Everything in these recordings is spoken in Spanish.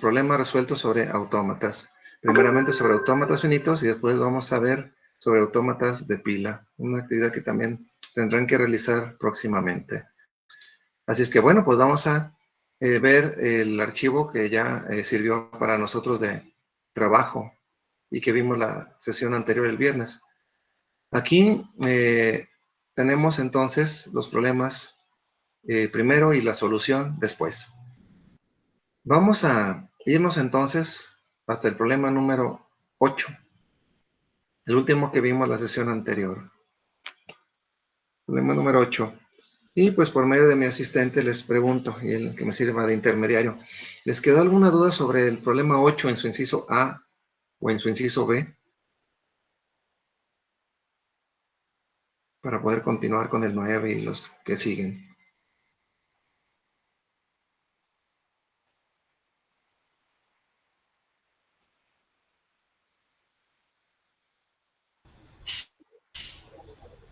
problemas resueltos sobre autómatas. Primeramente sobre autómatas finitos y después vamos a ver sobre autómatas de pila, una actividad que también tendrán que realizar próximamente. Así es que bueno, pues vamos a ver el archivo que ya sirvió para nosotros de trabajo y que vimos la sesión anterior el viernes. Aquí tenemos entonces los problemas primero y la solución después. Vamos a irnos entonces hasta el problema número 8, el último que vimos la sesión anterior. Problema número 8. Y pues por medio de mi asistente les pregunto, y el que me sirva de intermediario, ¿les quedó alguna duda sobre el problema 8 en su inciso A o en su inciso B? Para poder continuar con el 9 y los que siguen.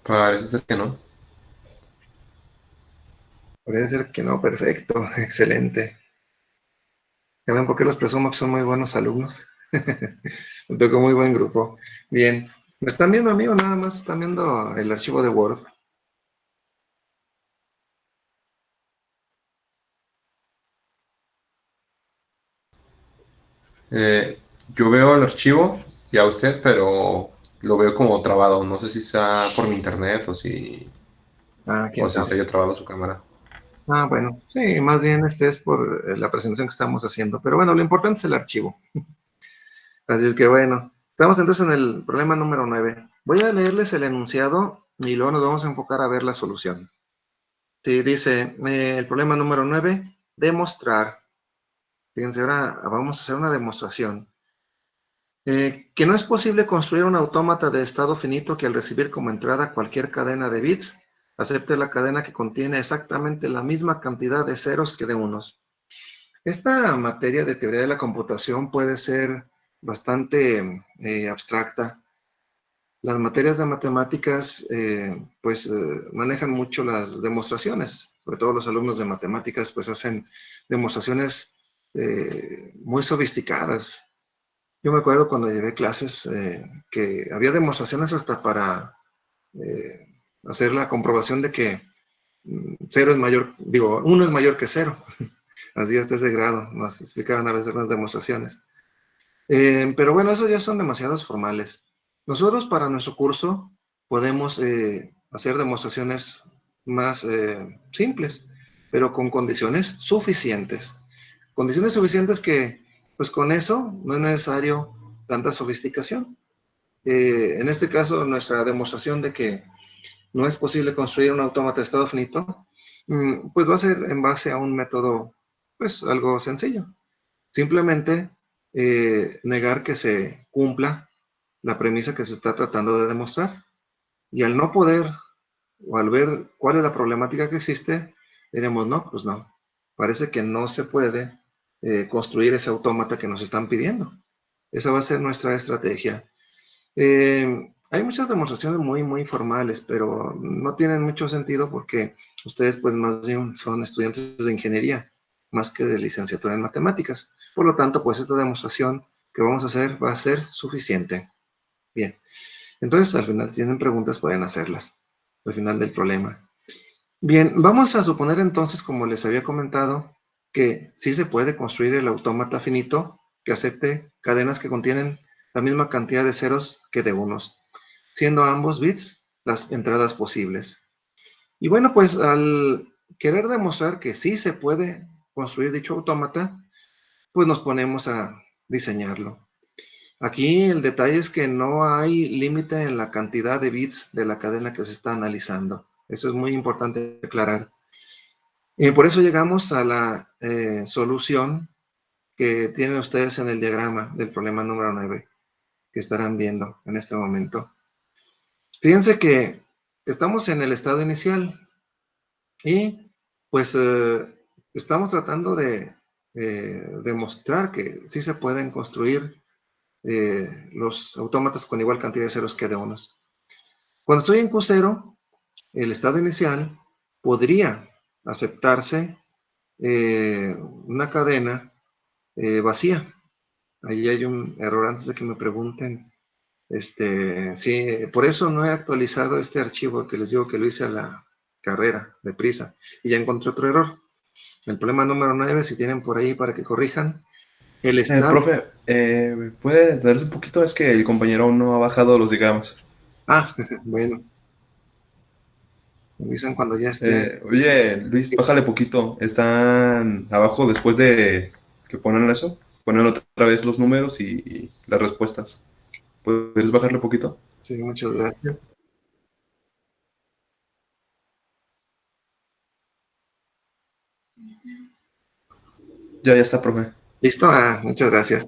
Parece ser que no. Parece ser que no, perfecto, excelente. ¿Ya ven por qué los presumo que son muy buenos alumnos? Me tocó muy buen grupo. Bien, ¿me están viendo, amigo? Nada más están viendo el archivo de Word. Eh, yo veo el archivo y a usted, pero lo veo como trabado. No sé si sea por mi internet Ah, o quién si se sabe. haya trabado su cámara. Ah, bueno, sí, más bien este es por la presentación que estamos haciendo. Pero bueno, lo importante es el archivo. Así es que bueno, estamos entonces en el problema número 9. Voy a leerles el enunciado y luego nos vamos a enfocar a ver la solución. Sí, dice el problema número 9, demostrar. Fíjense, ahora vamos a hacer una demostración. Que no es posible construir un autómata de estado finito que al recibir como entrada cualquier cadena de bits, acepte la cadena que contiene exactamente la misma cantidad de ceros que de unos. Esta materia de teoría de la computación puede ser bastante abstracta. Las materias de matemáticas manejan mucho las demostraciones, sobre todo los alumnos de matemáticas pues hacen demostraciones muy sofisticadas. Yo me acuerdo cuando llevé clases que había demostraciones hasta para eh, hacer la comprobación de que cero es mayor, digo, uno es mayor que cero. Así hasta ese grado, nos explicaban a veces las demostraciones. Pero bueno, esos ya son demasiados formales. Nosotros para nuestro curso podemos hacer demostraciones más simples, pero con condiciones suficientes. Condiciones suficientes que, pues con eso no es necesario tanta sofisticación. En este caso, nuestra demostración de que no es posible construir un autómata de estado finito, pues va a ser en base a un método, pues algo sencillo. Simplemente negar que se cumpla la premisa que se está tratando de demostrar. Y al no poder, o al ver cuál es la problemática que existe, diremos, no, pues no. Parece que no se puede construir ese autómata que nos están pidiendo. Esa va a ser nuestra estrategia. Hay muchas demostraciones muy, muy formales, pero no tienen mucho sentido porque ustedes pues más bien son estudiantes de ingeniería, más que de licenciatura en matemáticas. Por lo tanto, pues esta demostración que vamos a hacer va a ser suficiente. Bien, entonces al final si tienen preguntas pueden hacerlas al final del problema. Bien, vamos a suponer entonces, como les había comentado, que sí se puede construir el autómata finito que acepte cadenas que contienen la misma cantidad de ceros que de unos, siendo ambos bits las entradas posibles. Y bueno, pues al querer demostrar que sí se puede construir dicho autómata, pues nos ponemos a diseñarlo. Aquí el detalle es que no hay límite en la cantidad de bits de la cadena que se está analizando. Eso es muy importante aclarar. Por eso llegamos a la solución que tienen ustedes en el diagrama del problema número 9 que estarán viendo en este momento. Fíjense que estamos en el estado inicial y pues estamos tratando de demostrar que sí se pueden construir los autómatas con igual cantidad de ceros que de unos. Cuando estoy en Q0, el estado inicial podría aceptarse una cadena vacía. Ahí hay un error antes de que me pregunten. Sí, por eso no he actualizado este archivo que les digo que lo hice a la carrera, deprisa, y ya encontré otro error. El problema número 9, si tienen por ahí para que corrijan, el estado... Profe, ¿puede darse un poquito? Es que el compañero aún no ha bajado los diagramas. Ah, bueno, me avisan cuando ya esté. Oye, Luis, bájale poquito. Están abajo después de que ponen eso. Ponen otra vez los números y las respuestas. ¿Puedes bajarle poquito? Sí, muchas gracias. Ya está, profe. ¿Listo? Ah, muchas gracias.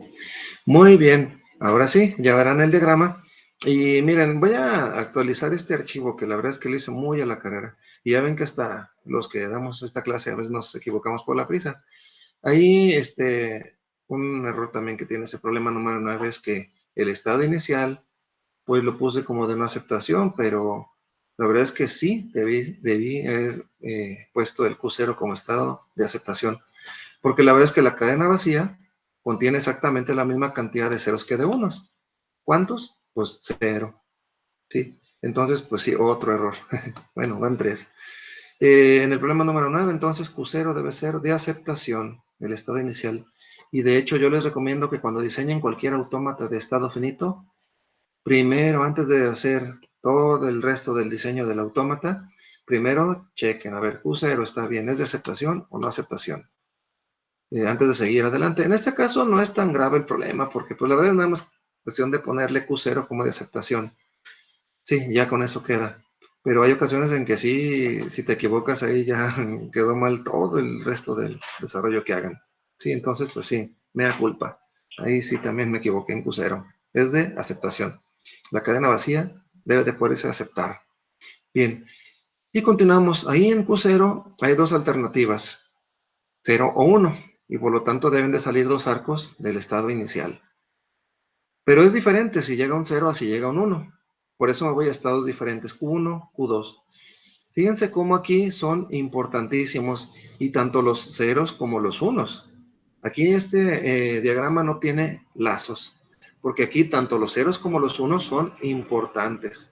Muy bien, ahora sí, ya verán el diagrama. Y miren, voy a actualizar este archivo que la verdad es que lo hice muy a la carrera. Y ya ven que hasta los que damos esta clase a veces nos equivocamos por la prisa. Ahí, un error también que tiene ese problema número 9 es que el estado inicial, pues lo puse como de no aceptación, pero la verdad es que sí, debí haber puesto el Q0 como estado de aceptación. Porque la verdad es que la cadena vacía contiene exactamente la misma cantidad de ceros que de unos. ¿Cuántos? Pues 0. ¿Sí? Entonces, pues sí, otro error. Bueno, van 3. En el problema número 9, entonces Q0 debe ser de aceptación, el estado inicial. Y de hecho yo les recomiendo que cuando diseñen cualquier autómata de estado finito, primero, antes de hacer todo el resto del diseño del autómata, primero chequen, a ver, Q0 está bien, ¿es de aceptación o no aceptación? Antes de seguir adelante. En este caso no es tan grave el problema, porque pues la verdad es nada más cuestión de ponerle Q0 como de aceptación. Sí, ya con eso queda. Pero hay ocasiones en que sí, si te equivocas ahí ya quedó mal todo el resto del desarrollo que hagan. Sí, entonces pues sí, mea culpa. Ahí sí también me equivoqué en Q0. Es de aceptación. La cadena vacía debe de poderse aceptar. Bien, y continuamos. Ahí en Q0 hay dos alternativas. 0 o 1, y por lo tanto deben de salir dos arcos del estado inicial. Pero es diferente si llega un 0 a si llega un 1. Por eso me voy a estados diferentes, Q1, Q2. Fíjense cómo aquí son importantísimos, y tanto los ceros como los unos. Aquí este diagrama no tiene lazos, porque aquí tanto los ceros como los unos son importantes.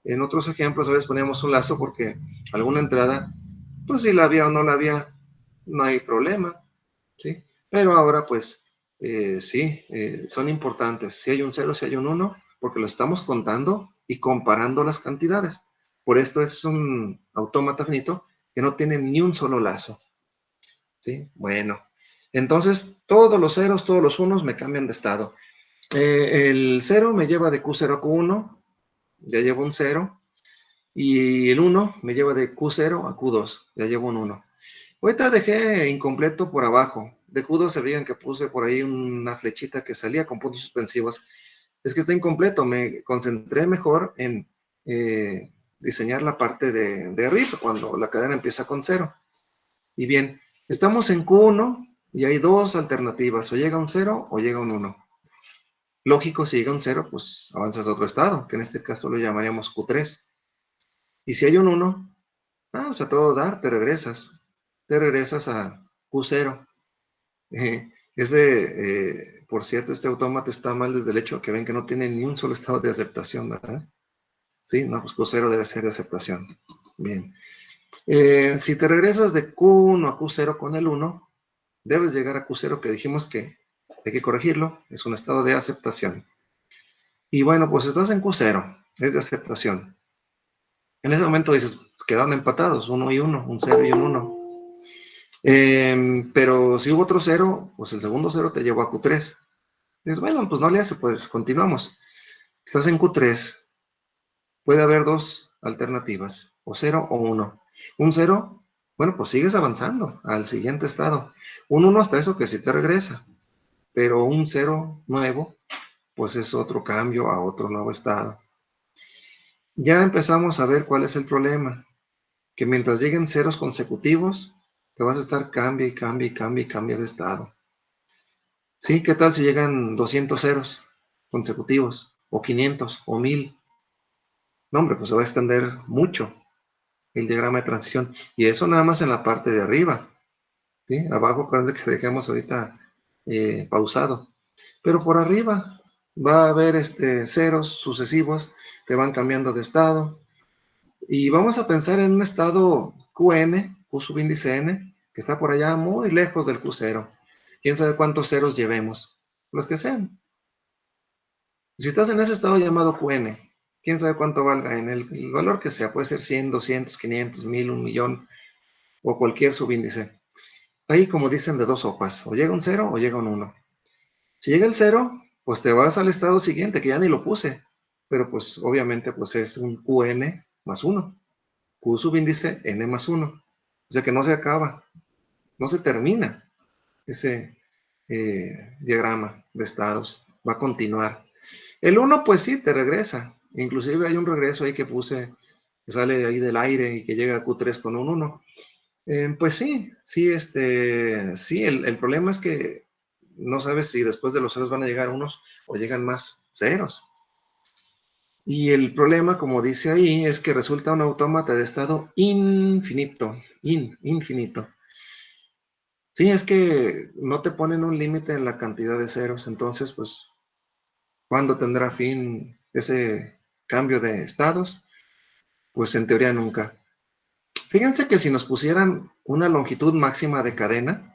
En otros ejemplos a veces poníamos un lazo porque alguna entrada, pues si la había o no la había, no hay problema. ¿Sí? Pero ahora, pues, sí, son importantes. Si hay un 0, si hay un 1, porque lo estamos contando y comparando las cantidades. Por esto es un autómata finito que no tiene ni un solo lazo. ¿Sí? Bueno, entonces todos los ceros, todos los unos me cambian de estado. El 0 me lleva de Q0 a Q1, ya llevo un 0. Y el 1 me lleva de Q0 a Q2, ya llevo un 1. Ahorita dejé incompleto por abajo. De Q2 se veían que puse por ahí una flechita que salía con puntos suspensivos. Es que está incompleto. Me concentré mejor en diseñar la parte de arriba, cuando la cadena empieza con 0. Y bien, estamos en Q1 y hay dos alternativas. O llega un 0 o llega un 1. Lógico, si llega un 0, pues avanzas a otro estado, que en este caso lo llamaríamos Q3. Y si hay un 1, o sea, todo dar, te regresas. Te regresas a Q0. Por cierto, este autómata está mal desde el hecho que ven que no tiene ni un solo estado de aceptación, ¿verdad? Sí, no, pues Q0 debe ser de aceptación. Bien. Si te regresas de Q1 a Q0 con el 1, debes llegar a Q0, que dijimos que hay que corregirlo, es un estado de aceptación. Y bueno, pues estás en Q0, es de aceptación. En ese momento dices, quedaron empatados, 1 y 1, un 0 y un 1. Pero si hubo otro 0, pues el segundo 0 te llevó a Q3. Dices, bueno, pues no le hace, pues continuamos. Estás en Q3, puede haber dos alternativas, o 0 o 1. Un 0, bueno, pues sigues avanzando al siguiente estado. Un 1 hasta eso que sí te regresa, pero un 0 nuevo, pues es otro cambio a otro nuevo estado. Ya empezamos a ver cuál es el problema, que mientras lleguen ceros consecutivos, te vas a estar cambia y cambia y cambia y cambia de estado. Sí, ¿qué tal si llegan 200 ceros consecutivos? O 500 o 1000. No, hombre, pues se va a extender mucho el diagrama de transición. Y eso nada más en la parte de arriba. ¿Sí? Abajo, acuérdense que dejamos ahorita pausado. Pero por arriba va a haber ceros sucesivos que van cambiando de estado. Y vamos a pensar en un estado QN, Q subíndice N, que está por allá muy lejos del Q0. ¿Quién sabe cuántos ceros llevemos? Los que sean. Si estás en ese estado llamado QN, quién sabe cuánto valga en el valor que sea, puede ser 100, 200, 500, 1000, 1.000.000 o cualquier subíndice. Ahí, como dicen, de dos sopas, o llega un 0 o llega un 1. Si llega el 0, pues te vas al estado siguiente, que ya ni lo puse, pero pues obviamente pues es un QN más 1, Q subíndice N más 1. O sea que no se acaba, no se termina ese diagrama de estados, va a continuar. El 1 pues sí, te regresa, inclusive hay un regreso ahí que puse, que sale ahí del aire y que llega a Q3 con un 1. Pues sí, sí, sí, el problema es que no sabes si después de los ceros van a llegar unos o llegan más ceros. Y el problema, como dice ahí, es que resulta un autómata de estado infinito, infinito. Sí, es que no te ponen un límite en la cantidad de ceros, entonces, pues, ¿cuándo tendrá fin ese cambio de estados? Pues en teoría nunca. Fíjense que si nos pusieran una longitud máxima de cadena,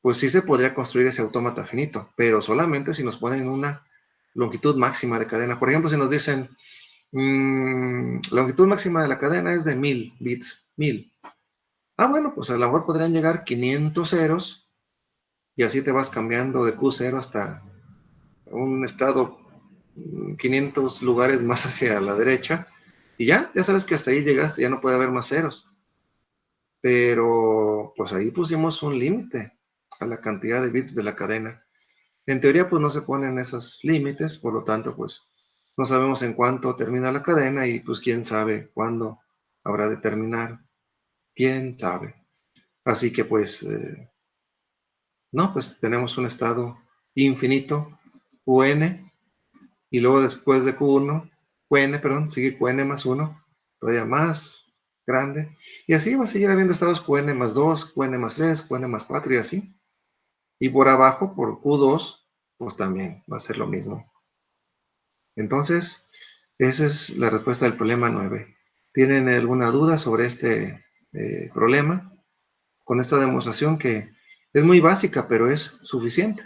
pues sí se podría construir ese autómata finito, pero solamente si nos ponen una longitud máxima de cadena. Por ejemplo, si nos dicen, la longitud máxima de la cadena es de 1000 bits, 1000. Ah, bueno, pues a lo mejor podrían llegar 500 ceros y así te vas cambiando de Q0 hasta un estado 500 lugares más hacia la derecha y ya sabes que hasta ahí llegaste, ya no puede haber más ceros. Pero pues ahí pusimos un límite a la cantidad de bits de la cadena. En teoría, pues no se ponen esos límites, por lo tanto, pues no sabemos en cuánto termina la cadena y pues quién sabe cuándo habrá de terminar, quién sabe. Así que pues, no, pues tenemos un estado infinito, Qn, y luego después de Q1, Qn, perdón, sigue Qn más 1, todavía más grande, y así va a seguir habiendo estados Qn más 2, Qn más 3, Qn más 4 y así. Y por abajo, por Q2, pues también va a ser lo mismo. Entonces, esa es la respuesta del problema 9. ¿Tienen alguna duda sobre este problema? Con esta demostración que es muy básica, pero es suficiente.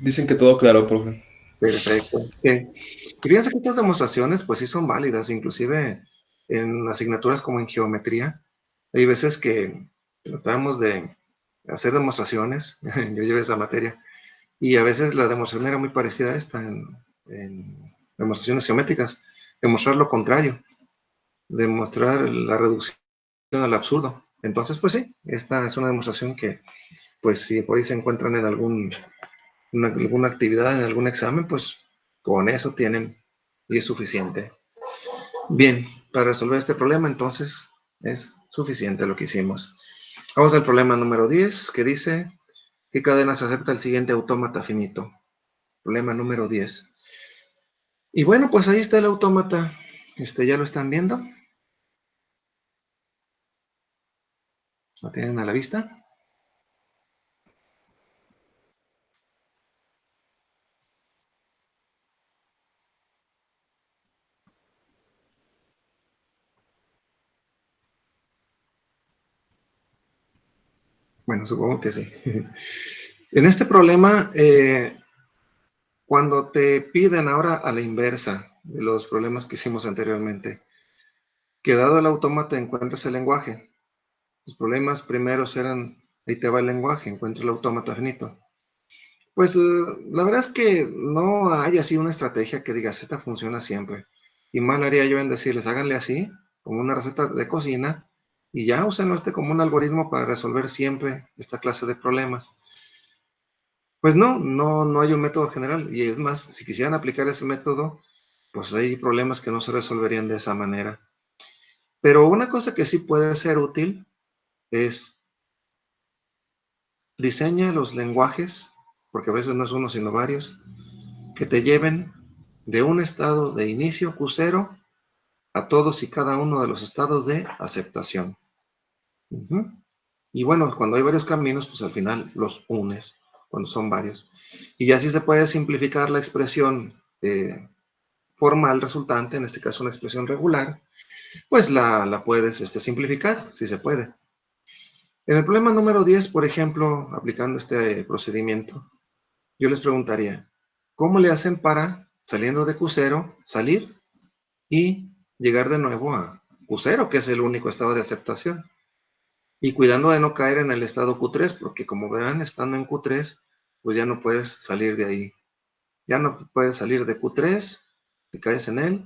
Dicen que todo claro, profe. Perfecto. Y fíjense que estas demostraciones, pues sí son válidas, inclusive en asignaturas como en geometría. Hay veces que tratamos de hacer demostraciones, yo llevé esa materia, y a veces la demostración era muy parecida a esta en demostraciones geométricas, demostrar lo contrario, demostrar la reducción al absurdo. Entonces, pues sí, esta es una demostración que, pues si por ahí se encuentran en alguna actividad, en algún examen, pues con eso tienen y es suficiente. Bien, para resolver este problema, entonces, es suficiente lo que hicimos. Vamos al problema número 10, que dice, ¿qué cadenas acepta el siguiente autómata finito? Problema número 10. Y bueno, pues ahí está el autómata. ¿Ya lo están viendo? ¿Lo tienen a la vista? Bueno, supongo que sí. En este problema, cuando te piden ahora a la inversa de los problemas que hicimos anteriormente, que dado el autómata encuentres el lenguaje. Los problemas primeros eran, ahí te va el lenguaje, encuentra el autómata finito. Pues la verdad es que no hay así una estrategia que digas, esta funciona siempre. Y mal haría yo en decirles, háganle así, como una receta de cocina, y ya usen como un algoritmo para resolver siempre esta clase de problemas. Pues no hay un método general. Y es más, si quisieran aplicar ese método, pues hay problemas que no se resolverían de esa manera. Pero una cosa que sí puede ser útil es diseña los lenguajes, porque a veces no es uno sino varios, que te lleven de un estado de inicio Q0 a todos y cada uno de los estados de aceptación. Y bueno, cuando hay varios caminos, pues al final los unes, cuando son varios. Y así se puede simplificar la expresión formal resultante, en este caso una expresión regular, pues la puedes simplificar, si se puede. En el problema número 10, por ejemplo, aplicando este procedimiento, yo les preguntaría, ¿cómo le hacen para, saliendo de Q0, salir y llegar de nuevo a Q0, que es el único estado de aceptación? Y cuidando de no caer en el estado Q3, porque como verán, estando en Q3, pues ya no puedes salir de ahí. Ya no puedes salir de Q3, si caes en él,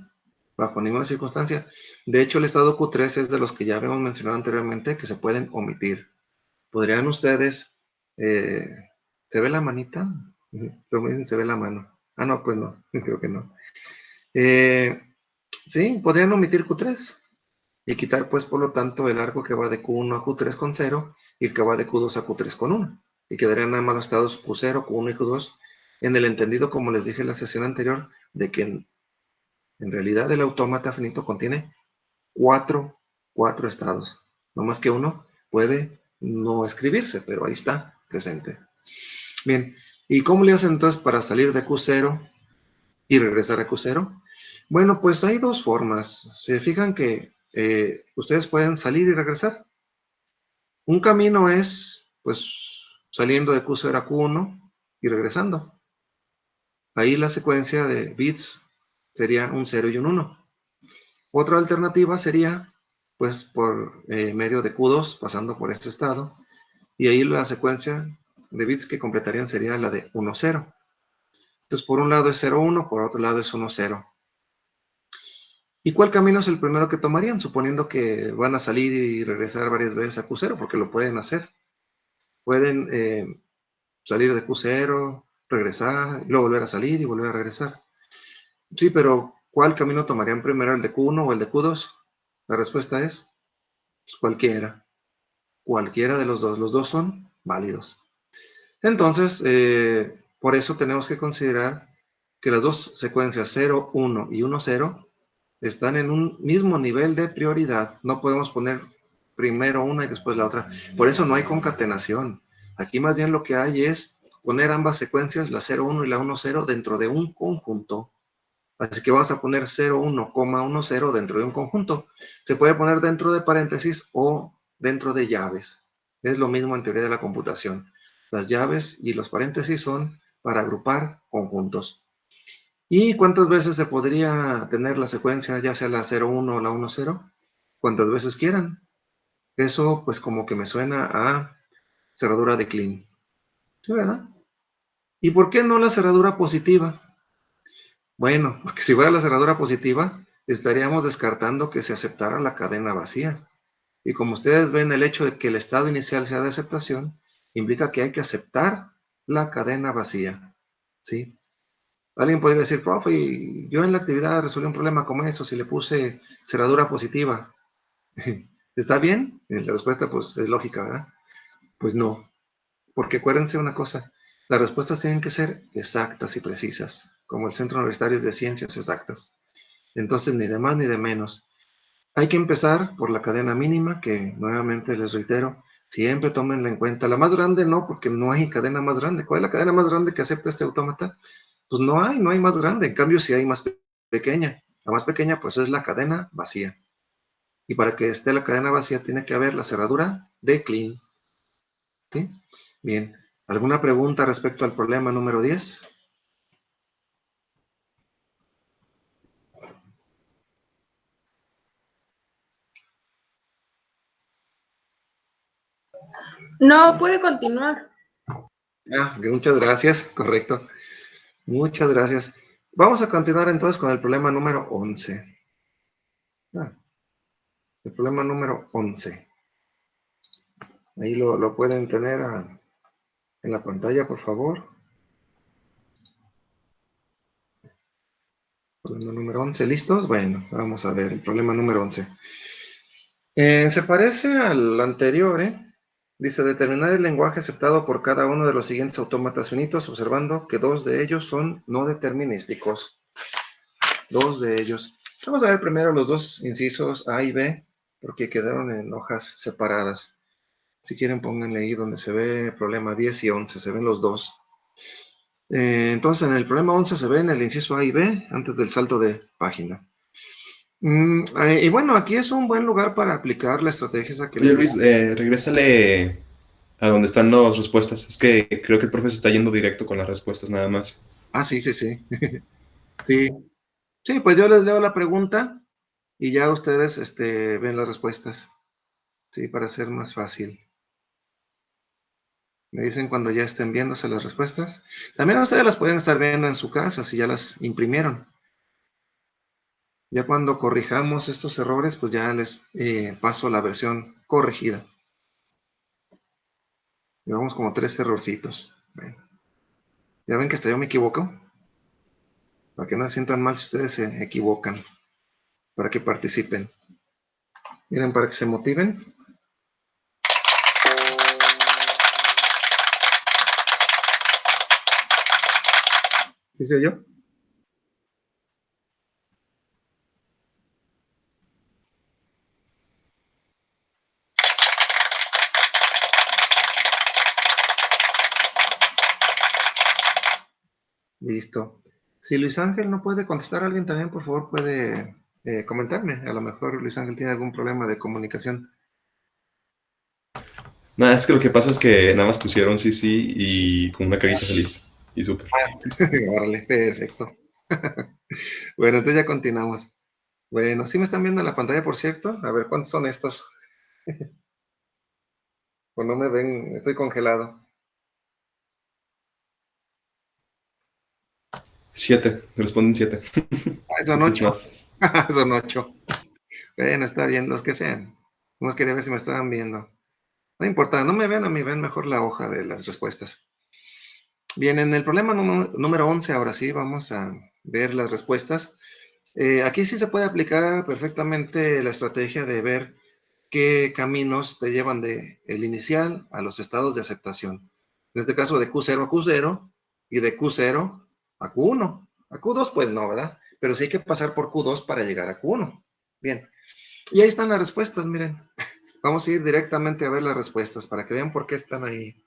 bajo ninguna circunstancia. De hecho, el estado Q3 es de los que ya habíamos mencionado anteriormente, que se pueden omitir. ¿Podrían ustedes, se ve la manita? Pero me dicen, se ve la mano. Ah, no, pues no, creo que no. Sí, podrían omitir Q3 y quitar, pues, por lo tanto, el arco que va de Q1 a Q3 con 0 y el que va de Q2 a Q3 con 1. Y quedarían nada más los estados Q0, Q1 y Q2 en el entendido, como les dije en la sesión anterior, de que en realidad el autómata finito contiene cuatro estados. No más que uno puede no escribirse, pero ahí está, presente. Bien, ¿y cómo le hacen entonces para salir de Q0 y regresar a Q0? Bueno, pues hay dos formas. Se fijan que ustedes pueden salir y regresar. Un camino es, pues, saliendo de Q0 a Q1 y regresando. Ahí la secuencia de bits sería un 0 y un 1. Otra alternativa sería, pues, por medio de Q2, pasando por este estado, y ahí la secuencia de bits que completarían sería la de 1, 0. Entonces, por un lado es 0, 1, por otro lado es 1, 0. ¿Y cuál camino es el primero que tomarían? Suponiendo que van a salir y regresar varias veces a Q0, porque lo pueden hacer. Pueden salir de Q0, regresar, y luego volver a salir y volver a regresar. Sí, pero ¿cuál camino tomarían primero, el de Q1 o el de Q2? La respuesta es pues, cualquiera. Cualquiera de los dos. Los dos son válidos. Entonces, por eso tenemos que considerar que las dos secuencias 0, 1 y 1, 0 están en un mismo nivel de prioridad. No podemos poner primero una y después la otra. Por eso no hay concatenación. Aquí más bien lo que hay es poner ambas secuencias, la 0, 1 y la 1, 0, dentro de un conjunto. Así que vamos a poner 0, 1, 1, 0 dentro de un conjunto. Se puede poner dentro de paréntesis o dentro de llaves. Es lo mismo en teoría de la computación. Las llaves y los paréntesis son para agrupar conjuntos. ¿Y cuántas veces se podría tener la secuencia, ya sea la 0, 1 o la 1, 0? Cuantas veces quieran. Eso pues como que me suena a cerradura de Kleene. ¿Sí, verdad? ¿Y por qué no la cerradura positiva? Bueno, porque si fuera la cerradura positiva, estaríamos descartando que se aceptara la cadena vacía. Y como ustedes ven, el hecho de que el estado inicial sea de aceptación implica que hay que aceptar la cadena vacía. ¿Sí? Alguien podría decir, profe, yo en la actividad resolví un problema como eso, si le puse cerradura positiva. ¿Está bien? La respuesta pues es lógica, ¿verdad? Pues no, porque acuérdense una cosa, las respuestas tienen que ser exactas y precisas, como el Centro Universitario de Ciencias Exactas. Entonces, ni de más ni de menos. Hay que empezar por la cadena mínima, que nuevamente les reitero, siempre tómenla en cuenta. La más grande no, porque no hay cadena más grande. ¿Cuál es la cadena más grande que acepta este autómata? Pues no hay más grande. En cambio, sí hay más pequeña. La más pequeña, pues es la cadena vacía. Y para que esté la cadena vacía, tiene que haber la cerradura de Kleene. ¿Sí? Bien. ¿Alguna pregunta respecto al problema número 10? No, puede continuar. Muchas gracias. Correcto. Muchas gracias. Vamos a continuar entonces con el problema número 11. El problema número 11. Ahí lo pueden tener en la pantalla, por favor. Problema número 11. ¿Listos? Bueno, vamos a ver el problema número 11. Se parece al anterior, Dice, determinar el lenguaje aceptado por cada uno de los siguientes autómatas finitos, observando que dos de ellos son no determinísticos. Dos de ellos. Vamos a ver primero los dos incisos A y B, porque quedaron en hojas separadas. Si quieren, pónganle ahí donde se ve problema 10 y 11, se ven los dos. Entonces, en el problema 11 se ven el inciso A y B antes del salto de página. Y bueno, aquí es un buen lugar para aplicar la estrategia esa que Oye, les Luis, regrésale a donde están las respuestas. Es que creo que el profe se está yendo directo con las respuestas nada más. Ah, sí, sí, sí. Sí. Sí, pues yo les leo la pregunta y ya ustedes ven las respuestas. Sí, para ser más fácil. Me dicen cuando ya estén viéndose las respuestas. También ustedes las pueden estar viendo en su casa si ya las imprimieron. Ya cuando corrijamos estos errores, pues ya les paso la versión corregida. Llevamos como 3 errorcitos. Bueno, ya ven que hasta yo me equivoco. Para que no se sientan mal si ustedes se equivocan. Para que participen. Miren, para que se motiven. ¿Sí se oyó? Listo. Si Luis Ángel no puede contestar, alguien también, por favor, puede comentarme. A lo mejor Luis Ángel tiene algún problema de comunicación. Nada, es que lo que pasa es que nada más pusieron sí, sí y con una carita feliz. Y súper. Órale, perfecto. Bueno, entonces ya continuamos. Bueno, ¿sí me están viendo en la pantalla, por cierto? A ver, ¿cuántos son estos? O no me ven, estoy congelado. 7, responden 7. Ah, son Ese es 8. más. Son 8. Bueno, está bien, los que sean. No quería ver si me estaban viendo. No importa, no me ven a mí, ven mejor la hoja de las respuestas. Bien, en el problema número 11, ahora sí, vamos a ver las respuestas. Aquí sí se puede aplicar perfectamente la estrategia de ver qué caminos te llevan de el inicial a los estados de aceptación. En este caso de Q0 a Q0 y de Q0 a Q1. A Q2 pues no, ¿verdad? Pero sí hay que pasar por Q2 para llegar a Q1. Bien, y ahí están las respuestas, miren. Vamos a ir directamente a ver las respuestas para que vean por qué están ahí.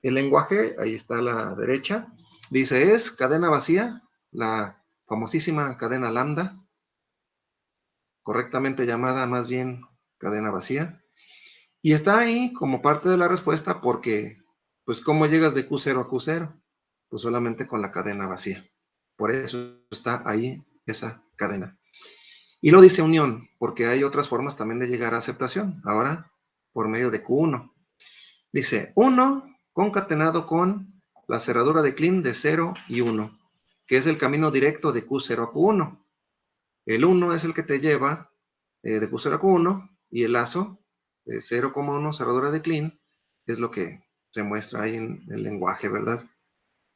El lenguaje, ahí está a la derecha, dice es cadena vacía, la famosísima cadena lambda, correctamente llamada más bien cadena vacía. Y está ahí como parte de la respuesta porque, pues, ¿cómo llegas de Q0 a Q0? Pues solamente con la cadena vacía. Por eso está ahí esa cadena. Y lo dice unión, porque hay otras formas también de llegar a aceptación. Ahora, por medio de Q1. Dice 1 concatenado con la cerradura de Klein de 0 y 1, que es el camino directo de Q0 a Q1. El 1 es el que te lleva de Q0 a Q1 y el lazo de 0,1 cerradura de Klein es lo que se muestra ahí en el lenguaje, ¿verdad?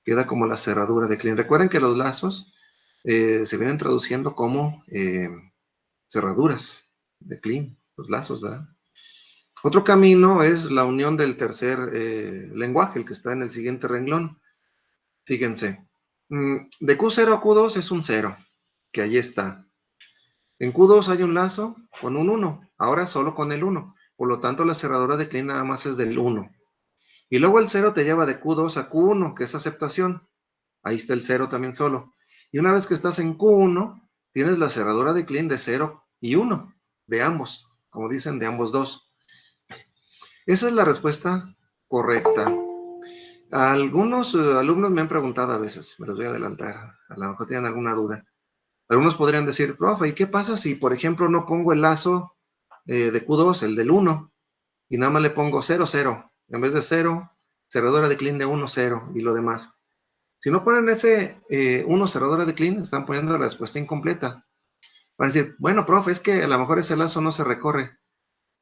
Queda como la cerradura de Klein. Recuerden que los lazos se vienen traduciendo como cerraduras de Klein, los lazos, ¿verdad? Otro camino es la unión del tercer lenguaje, el que está en el siguiente renglón. Fíjense, de Q0 a Q2 es un 0, que ahí está. En Q2 hay un lazo con un 1, ahora solo con el 1. Por lo tanto, la cerradura de Klein nada más es del 1. Y luego el 0 te lleva de Q2 a Q1, que es aceptación. Ahí está el 0 también solo. Y una vez que estás en Q1, tienes la cerradura de Klein de 0 y 1, de ambos, como dicen, de ambos dos. Esa es la respuesta correcta. Algunos alumnos me han preguntado a veces, me los voy a adelantar, a lo mejor tienen alguna duda. Algunos podrían decir, profe, ¿y qué pasa si, por ejemplo, no pongo el lazo de Q2, el del 1, y nada más le pongo 0, 0? En vez de 0, cerradura de Klein de 1, 0, y lo demás. Si no ponen ese 1 cerradura de Klein, están poniendo la respuesta incompleta. Van a decir, bueno, profe, es que a lo mejor ese lazo no se recorre.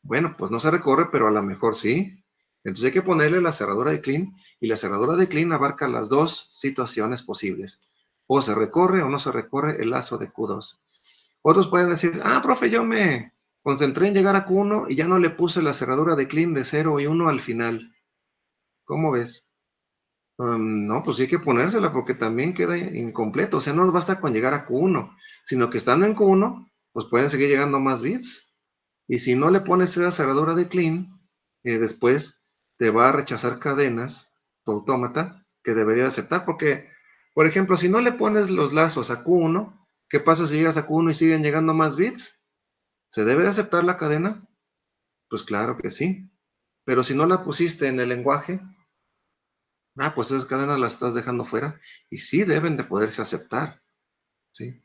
Bueno, pues no se recorre, pero a lo mejor sí. Entonces hay que ponerle la cerradura de Klein y la cerradura de Klein abarca las dos situaciones posibles. O se recorre o no se recorre el lazo de Q2. Otros pueden decir, ah, profe, yo me concentré en llegar a Q1 y ya no le puse la cerradura de Klein de 0 y 1 al final. ¿Cómo ves? No, pues sí hay que ponérsela porque también queda incompleto. O sea, no basta con llegar a Q1, sino que estando en Q1, pues pueden seguir llegando más bits. Y si no le pones esa cerradura de Klein, después te va a rechazar cadenas, tu autómata, que debería aceptar, porque, por ejemplo, si no le pones los lazos a Q1, ¿qué pasa si llegas a Q1 y siguen llegando más bits? ¿Se debe de aceptar la cadena? Pues claro que sí, pero si no la pusiste en el lenguaje, pues esas cadenas las estás dejando fuera y sí deben de poderse aceptar, ¿sí?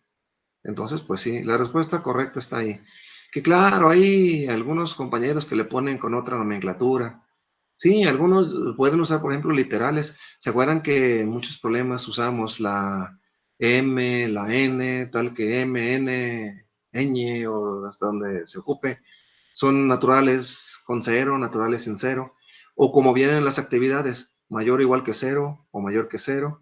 Entonces, pues sí, la respuesta correcta está ahí. Que claro, hay algunos compañeros que le ponen con otra nomenclatura. Sí, algunos pueden usar, por ejemplo, literales. ¿Se acuerdan que en muchos problemas usamos la M, la N, tal que M, N, ñ o hasta donde se ocupe? Son naturales con cero, naturales sin cero. O como vienen las actividades, mayor o igual que cero o mayor que cero.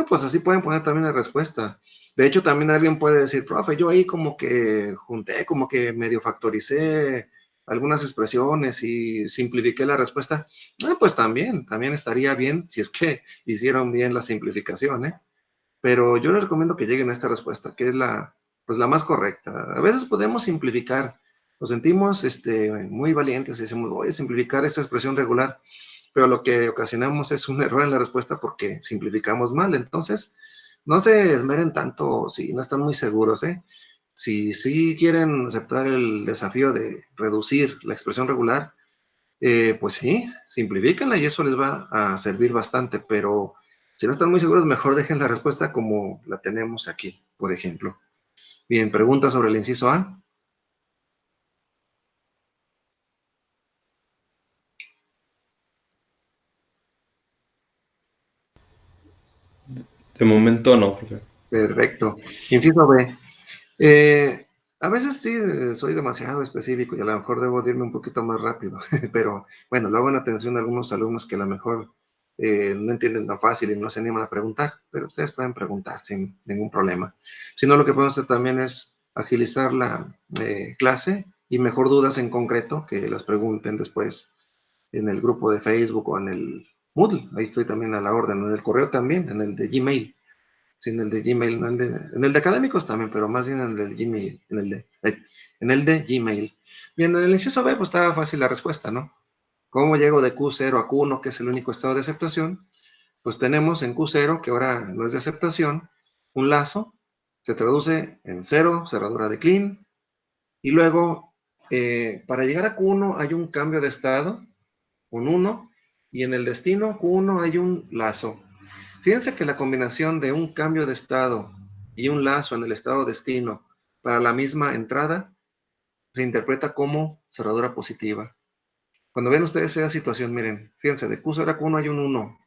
Pues así pueden poner también la respuesta. De hecho, también alguien puede decir, profe, yo ahí como que junté, como que medio factoricé algunas expresiones y simplifiqué la respuesta. Pues también estaría bien si es que hicieron bien la simplificación, ¿eh? Pero yo les recomiendo que lleguen a esta respuesta, que es pues la más correcta. A veces podemos simplificar, nos sentimos muy valientes y decimos, voy a simplificar esta expresión regular, pero lo que ocasionamos es un error en la respuesta porque simplificamos mal. Entonces, no se esmeren tanto si no están muy seguros, ¿eh? Si sí quieren aceptar el desafío de reducir la expresión regular, pues sí, simplifíquenla y eso les va a servir bastante, pero si no están muy seguros, mejor dejen la respuesta como la tenemos aquí, por ejemplo. Bien, pregunta sobre el inciso A. De momento no, profe. Perfecto. Inciso B. Eh, a veces sí soy demasiado específico y a lo mejor debo de irme un poquito más rápido, pero bueno, lo hago en atención de algunos alumnos que a lo mejor no entienden tan fácil y no se animan a preguntar, pero ustedes pueden preguntar sin ningún problema. Si no, lo que podemos hacer también es agilizar la clase y mejor dudas en concreto que las pregunten después en el grupo de Facebook o en el Moodle. Ahí estoy también a la orden, en el correo también, en el de Gmail. Sí, en el de Gmail, no en el de académicos también, pero más bien en el de Gmail, en el de Gmail. Bien, en el inciso B, pues estaba fácil la respuesta, ¿no? ¿Cómo llego de Q0 a Q1, que es el único estado de aceptación? Pues tenemos en Q0, que ahora no es de aceptación, un lazo, se traduce en 0, cerradura de clean, y luego, para llegar a Q1 hay un cambio de estado, un 1, y en el destino Q1 hay un lazo. Fíjense que la combinación de un cambio de estado y un lazo en el estado destino para la misma entrada se interpreta como cerradura positiva. Cuando ven ustedes esa situación, miren, fíjense, de Q0 a Q1 hay un 1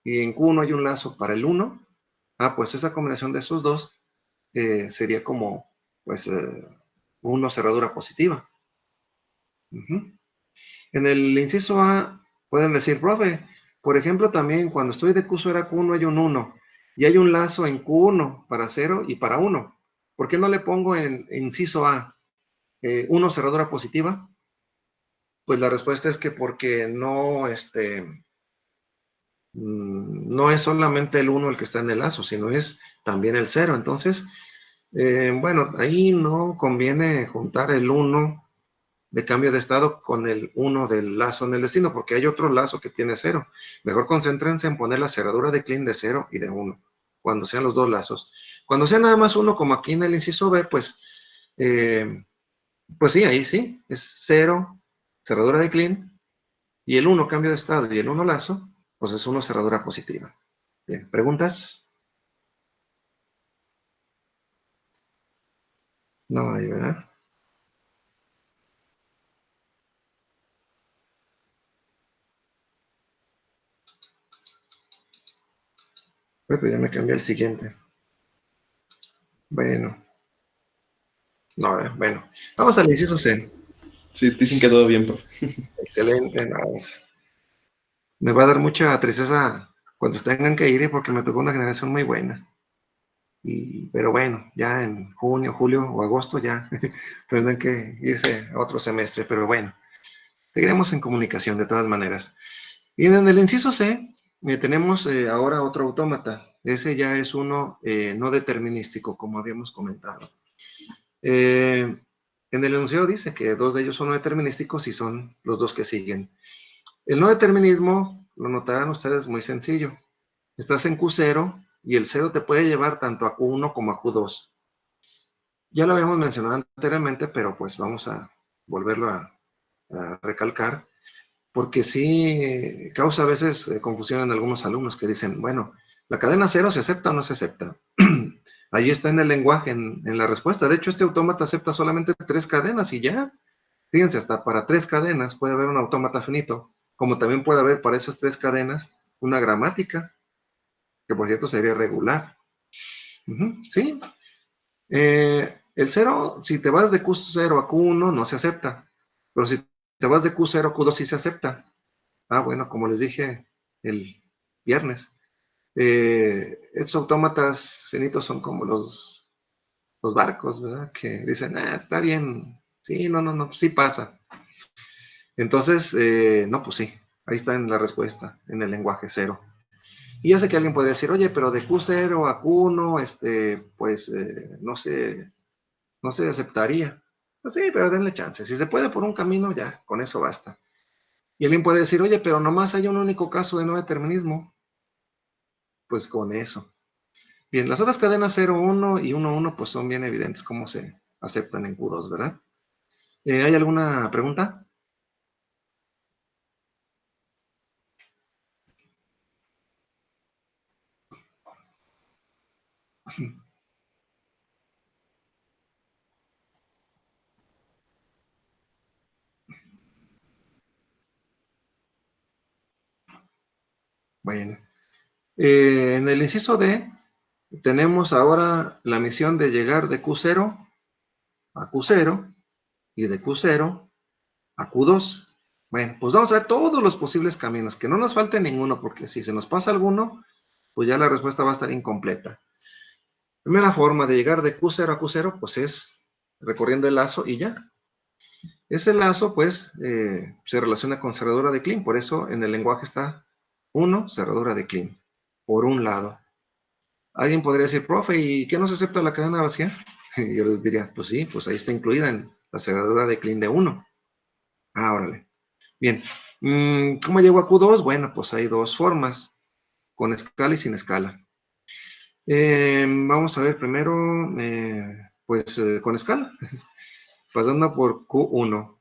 y en Q1 hay un lazo para el 1. Pues esa combinación de esos dos sería como, pues, 1 cerradura positiva. En el inciso A pueden decir, profe, por ejemplo, también cuando estoy de Q0 a Q1 hay un 1 y hay un lazo en Q1 para 0 y para 1. ¿Por qué no le pongo en inciso A 1 cerradura positiva? Pues la respuesta es que porque no es solamente el 1 el que está en el lazo, sino es también el 0. Entonces, bueno, ahí no conviene juntar el 1 de cambio de estado con el 1 del lazo en el destino, porque hay otro lazo que tiene 0. Mejor concéntrense en poner la cerradura de clean de 0 y de 1, cuando sean los dos lazos. Cuando sea nada más uno, como aquí en el inciso B, pues sí, ahí sí, es 0, cerradura de clean, y el 1 cambio de estado y el 1 lazo, pues es 1 cerradura positiva. Bien, ¿preguntas? No hay, ¿verdad? Pues ya me cambié al siguiente. Bueno, no, bueno, vamos al inciso C. Sí, dicen que todo bien, profe. Excelente, no, me va a dar mucha tristeza cuando tengan que ir porque me tocó una generación muy buena. Pero bueno, ya en junio, julio o agosto ya tendrán que irse a otro semestre. Pero bueno, seguiremos en comunicación de todas maneras. Y en el inciso C tenemos ahora otro autómata. Ese ya es uno no determinístico, como habíamos comentado. en el enunciado dice que 2 de ellos son no determinísticos y son los 2 que siguen. El no determinismo lo notarán ustedes muy sencillo. Estás en Q0 y el 0 te puede llevar tanto a Q1 como a Q2. Ya lo habíamos mencionado anteriormente, pero pues vamos a volverlo a recalcar, porque sí causa a veces confusión en algunos alumnos que dicen, bueno, ¿la cadena 0 se acepta o no se acepta? Ahí está en el lenguaje, en la respuesta. De hecho, este autómata acepta solamente 3 cadenas y ya. Fíjense, hasta para 3 cadenas puede haber un autómata finito, como también puede haber para esas 3 cadenas una gramática, que por cierto sería regular. Sí. El 0, si te vas de Q0 a Q1, no se acepta. Pero si te vas de Q0 a Q2, sí se acepta. Ah, bueno, como les dije el viernes, estos autómatas finitos son como los barcos, ¿verdad? Que dicen, está bien, sí, no, sí pasa. Entonces, no, pues sí, ahí está en la respuesta, en el lenguaje 0. Y ya sé que alguien podría decir, oye, pero de Q0 a Q1, pues, no se aceptaría. Pues sí, pero denle chance. Si se puede por un camino, ya, con eso basta. Y alguien puede decir, oye, pero nomás hay un único caso de no determinismo. Pues con eso. Bien, las otras cadenas 0, 1 y 1, 1, pues son bien evidentes cómo se aceptan en Q2, ¿verdad? ¿Hay alguna pregunta? Bueno, en el inciso D tenemos ahora la misión de llegar de Q0 a Q0 y de Q0 a Q2. Bueno, pues vamos a ver todos los posibles caminos, que no nos falte ninguno, porque si se nos pasa alguno, pues ya la respuesta va a estar incompleta. Primera forma de llegar de Q0 a Q0, pues es recorriendo el lazo y ya. Ese lazo, pues, se relaciona con cerradura de Kleene, por eso en el lenguaje está 1, cerradura de Kleene, por un lado. Alguien podría decir, profe, ¿y qué no se acepta la cadena vacía? Y yo les diría, pues sí, pues ahí está incluida en la cerradura de Kleene de 1. Ah, órale. Bien, ¿cómo llego a Q2? Bueno, pues hay 2 formas, con escala y sin escala. Vamos a ver primero, pues con escala, pasando por Q1.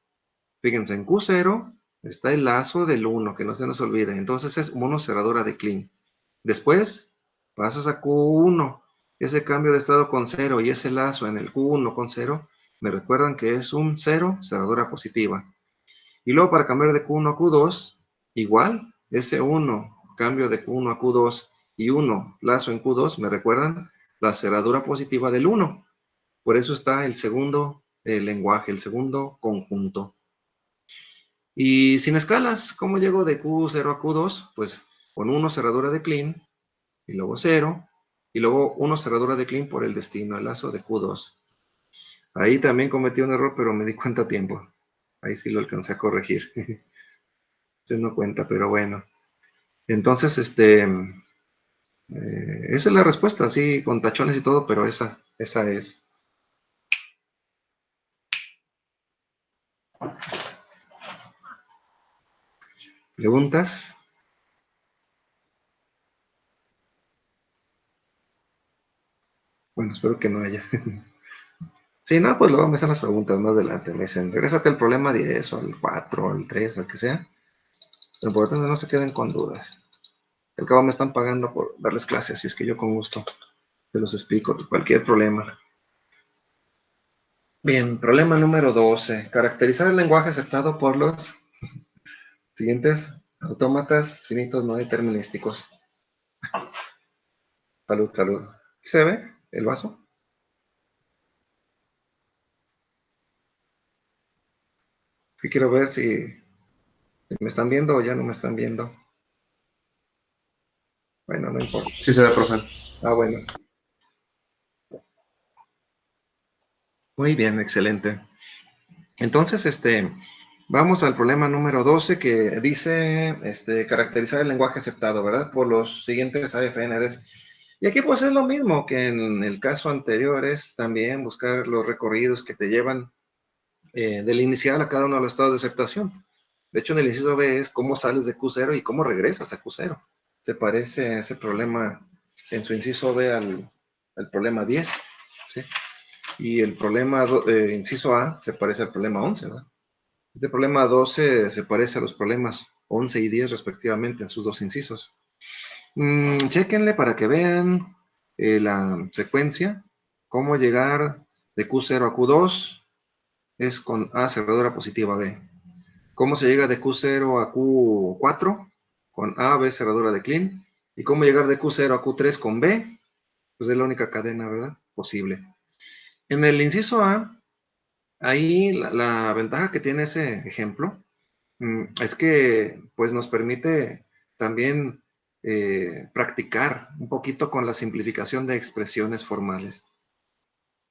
Fíjense, en Q0 está el lazo del 1, que no se nos olvide. Entonces es 1 cerradura de Kleene. Después pasas a Q1, ese cambio de estado con 0 y ese lazo en el Q1 con 0, me recuerdan que es un 0 cerradura positiva. Y luego para cambiar de Q1 a Q2, igual, ese 1 cambio de Q1 a Q2 y 1 lazo en Q2, me recuerdan la cerradura positiva del 1. Por eso está el segundo lenguaje, el segundo conjunto. Y sin escalas, ¿cómo llego de Q0 a Q2? Pues con 1 cerradura de Kleene, y luego 0, y luego 1 cerradura de Kleene por el destino, el lazo de Q2. Ahí también cometí un error, pero me di cuenta a tiempo. Ahí sí lo alcancé a corregir. Se no cuenta, pero bueno. Entonces, esa es la respuesta, así con tachones y todo, pero esa es. ¿Preguntas? Bueno, espero que no haya. Sí, no, pues luego me hacen las preguntas más adelante. Me dicen, regrésate al problema 10 o al 4 o al 3, al que sea. Lo importante es que no se queden con dudas. Al cabo me están pagando por darles clases, así es que yo con gusto te los explico, cualquier problema. Bien, problema número 12. Caracterizar el lenguaje aceptado por los siguientes autómatas finitos no determinísticos. Salud, salud. ¿Se ve el vaso? Sí, quiero ver si me están viendo o ya no me están viendo. Bueno, no importa. Sí se ve, profe. Ah, bueno. Muy bien, excelente. Entonces, vamos al problema número 12 que dice caracterizar el lenguaje aceptado, ¿verdad? Por los siguientes AFNRs. Y aquí pues es lo mismo que en el caso anterior, es también buscar los recorridos que te llevan del inicial a cada uno de los estados de aceptación. De hecho, en el inciso B es cómo sales de Q0 y cómo regresas a Q0. Se parece ese problema en su inciso B al problema 10, ¿sí? Y el problema inciso A se parece al problema 11, ¿verdad? Este problema 12 se parece a los problemas 11 y 10 respectivamente en sus dos incisos. Chéquenle para que vean la secuencia, cómo llegar de Q0 a Q2 es con A cerradura positiva B. ¿Cómo se llega de Q0 a Q4? Con A, B cerradura de clean. ¿Y cómo llegar de Q0 a Q3 con B? Pues es la única cadena, ¿verdad? Posible. En el inciso A, ahí la ventaja que tiene ese ejemplo es que pues nos permite también practicar un poquito con la simplificación de expresiones formales.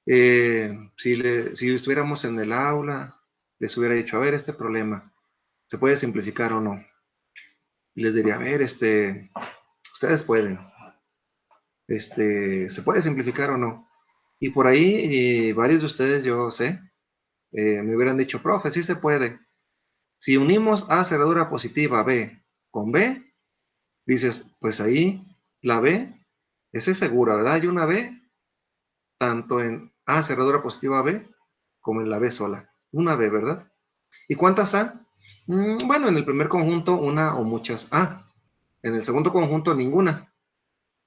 Si estuviéramos en el aula, les hubiera dicho, a ver, este problema, ¿se puede simplificar o no? Y les diría, a ver, ustedes pueden, ¿se puede simplificar o no? Y por ahí, varios de ustedes, yo sé, me hubieran dicho, profe, sí se puede. Si unimos A cerradura positiva B con B, dices, pues ahí la B, esa es segura, ¿verdad? Hay una B, tanto en A cerradura positiva B, como en la B sola. Una B, ¿verdad? ¿Y cuántas A? Bueno, en el primer conjunto, una o muchas A. En el segundo conjunto, ninguna.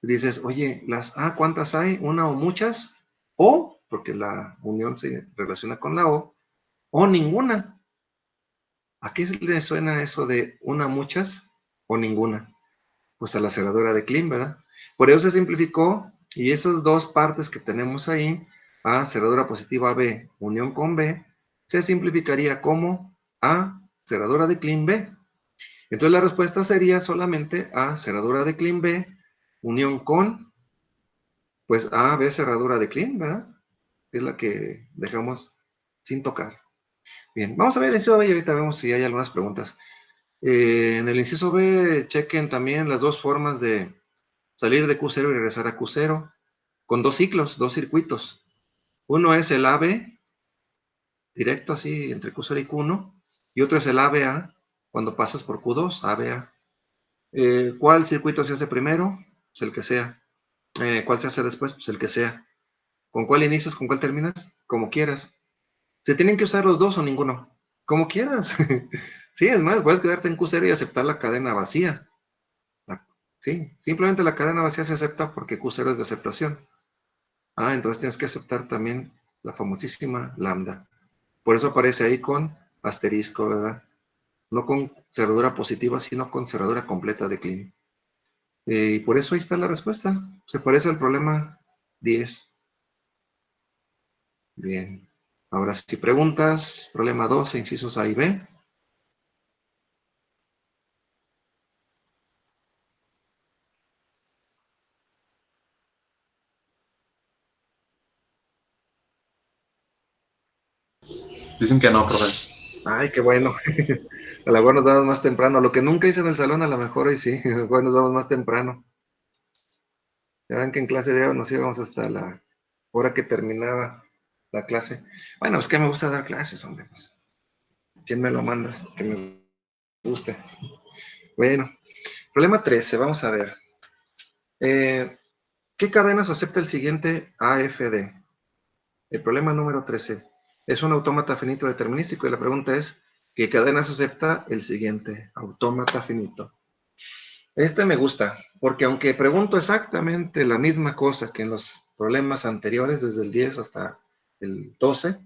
Dices, oye, las A, ¿cuántas hay? ¿Una o muchas? O, porque la unión se relaciona con la o ninguna. ¿A qué le suena eso de una, muchas o ninguna? Pues a la cerradura de Klein, ¿verdad? Por eso se simplificó y esas dos partes que tenemos ahí, A, cerradura positiva B, unión con B, se simplificaría como A, cerradura de Klein B. Entonces la respuesta sería solamente A, cerradura de Klein B, unión con, pues A, B, cerradura de Klein, ¿verdad? Es la que dejamos sin tocar. Bien, vamos a ver el inciso B y ahorita vemos si hay algunas preguntas. En el inciso B, chequen también las dos formas de salir de Q0 y regresar a Q0 con dos ciclos, dos circuitos. Uno es el AB, directo así entre Q0 y Q1, y otro es el ABA, cuando pasas por Q2, ABA. ¿Cuál circuito se hace primero? Pues el que sea. ¿Cuál se hace después? Pues el que sea. ¿Con cuál inicias? ¿Con cuál terminas? Como quieras. ¿Se tienen que usar los dos o ninguno? Como quieras. Sí, es más, puedes quedarte en Q0 y aceptar la cadena vacía. Sí, simplemente la cadena vacía se acepta porque Q0 es de aceptación. Entonces tienes que aceptar también la famosísima lambda. Por eso aparece ahí con asterisco, ¿verdad? No con cerradura positiva, sino con cerradura completa de Klein. Y por eso ahí está la respuesta. Se parece al problema 10. Bien. Ahora si preguntas, problema 12, incisos A y B. Dicen que no, profe. Ay, qué bueno. A lo mejor nos vamos más temprano. Lo que nunca hice en el salón, a lo mejor hoy sí. A lo mejor nos vamos más temprano. Ya ven que en clase de hoy nos íbamos hasta la hora que terminaba la clase. Bueno, es que me gusta dar clases, hombre. Pues, ¿quién me lo manda? Que me guste. Bueno, problema 13, vamos a ver. ¿Qué cadenas acepta el siguiente AFD? El problema número 13. Es un autómata finito determinístico y la pregunta es, ¿qué cadenas acepta el siguiente autómata finito? Este me gusta, porque aunque pregunto exactamente la misma cosa que en los problemas anteriores, desde el 10 hasta el 12,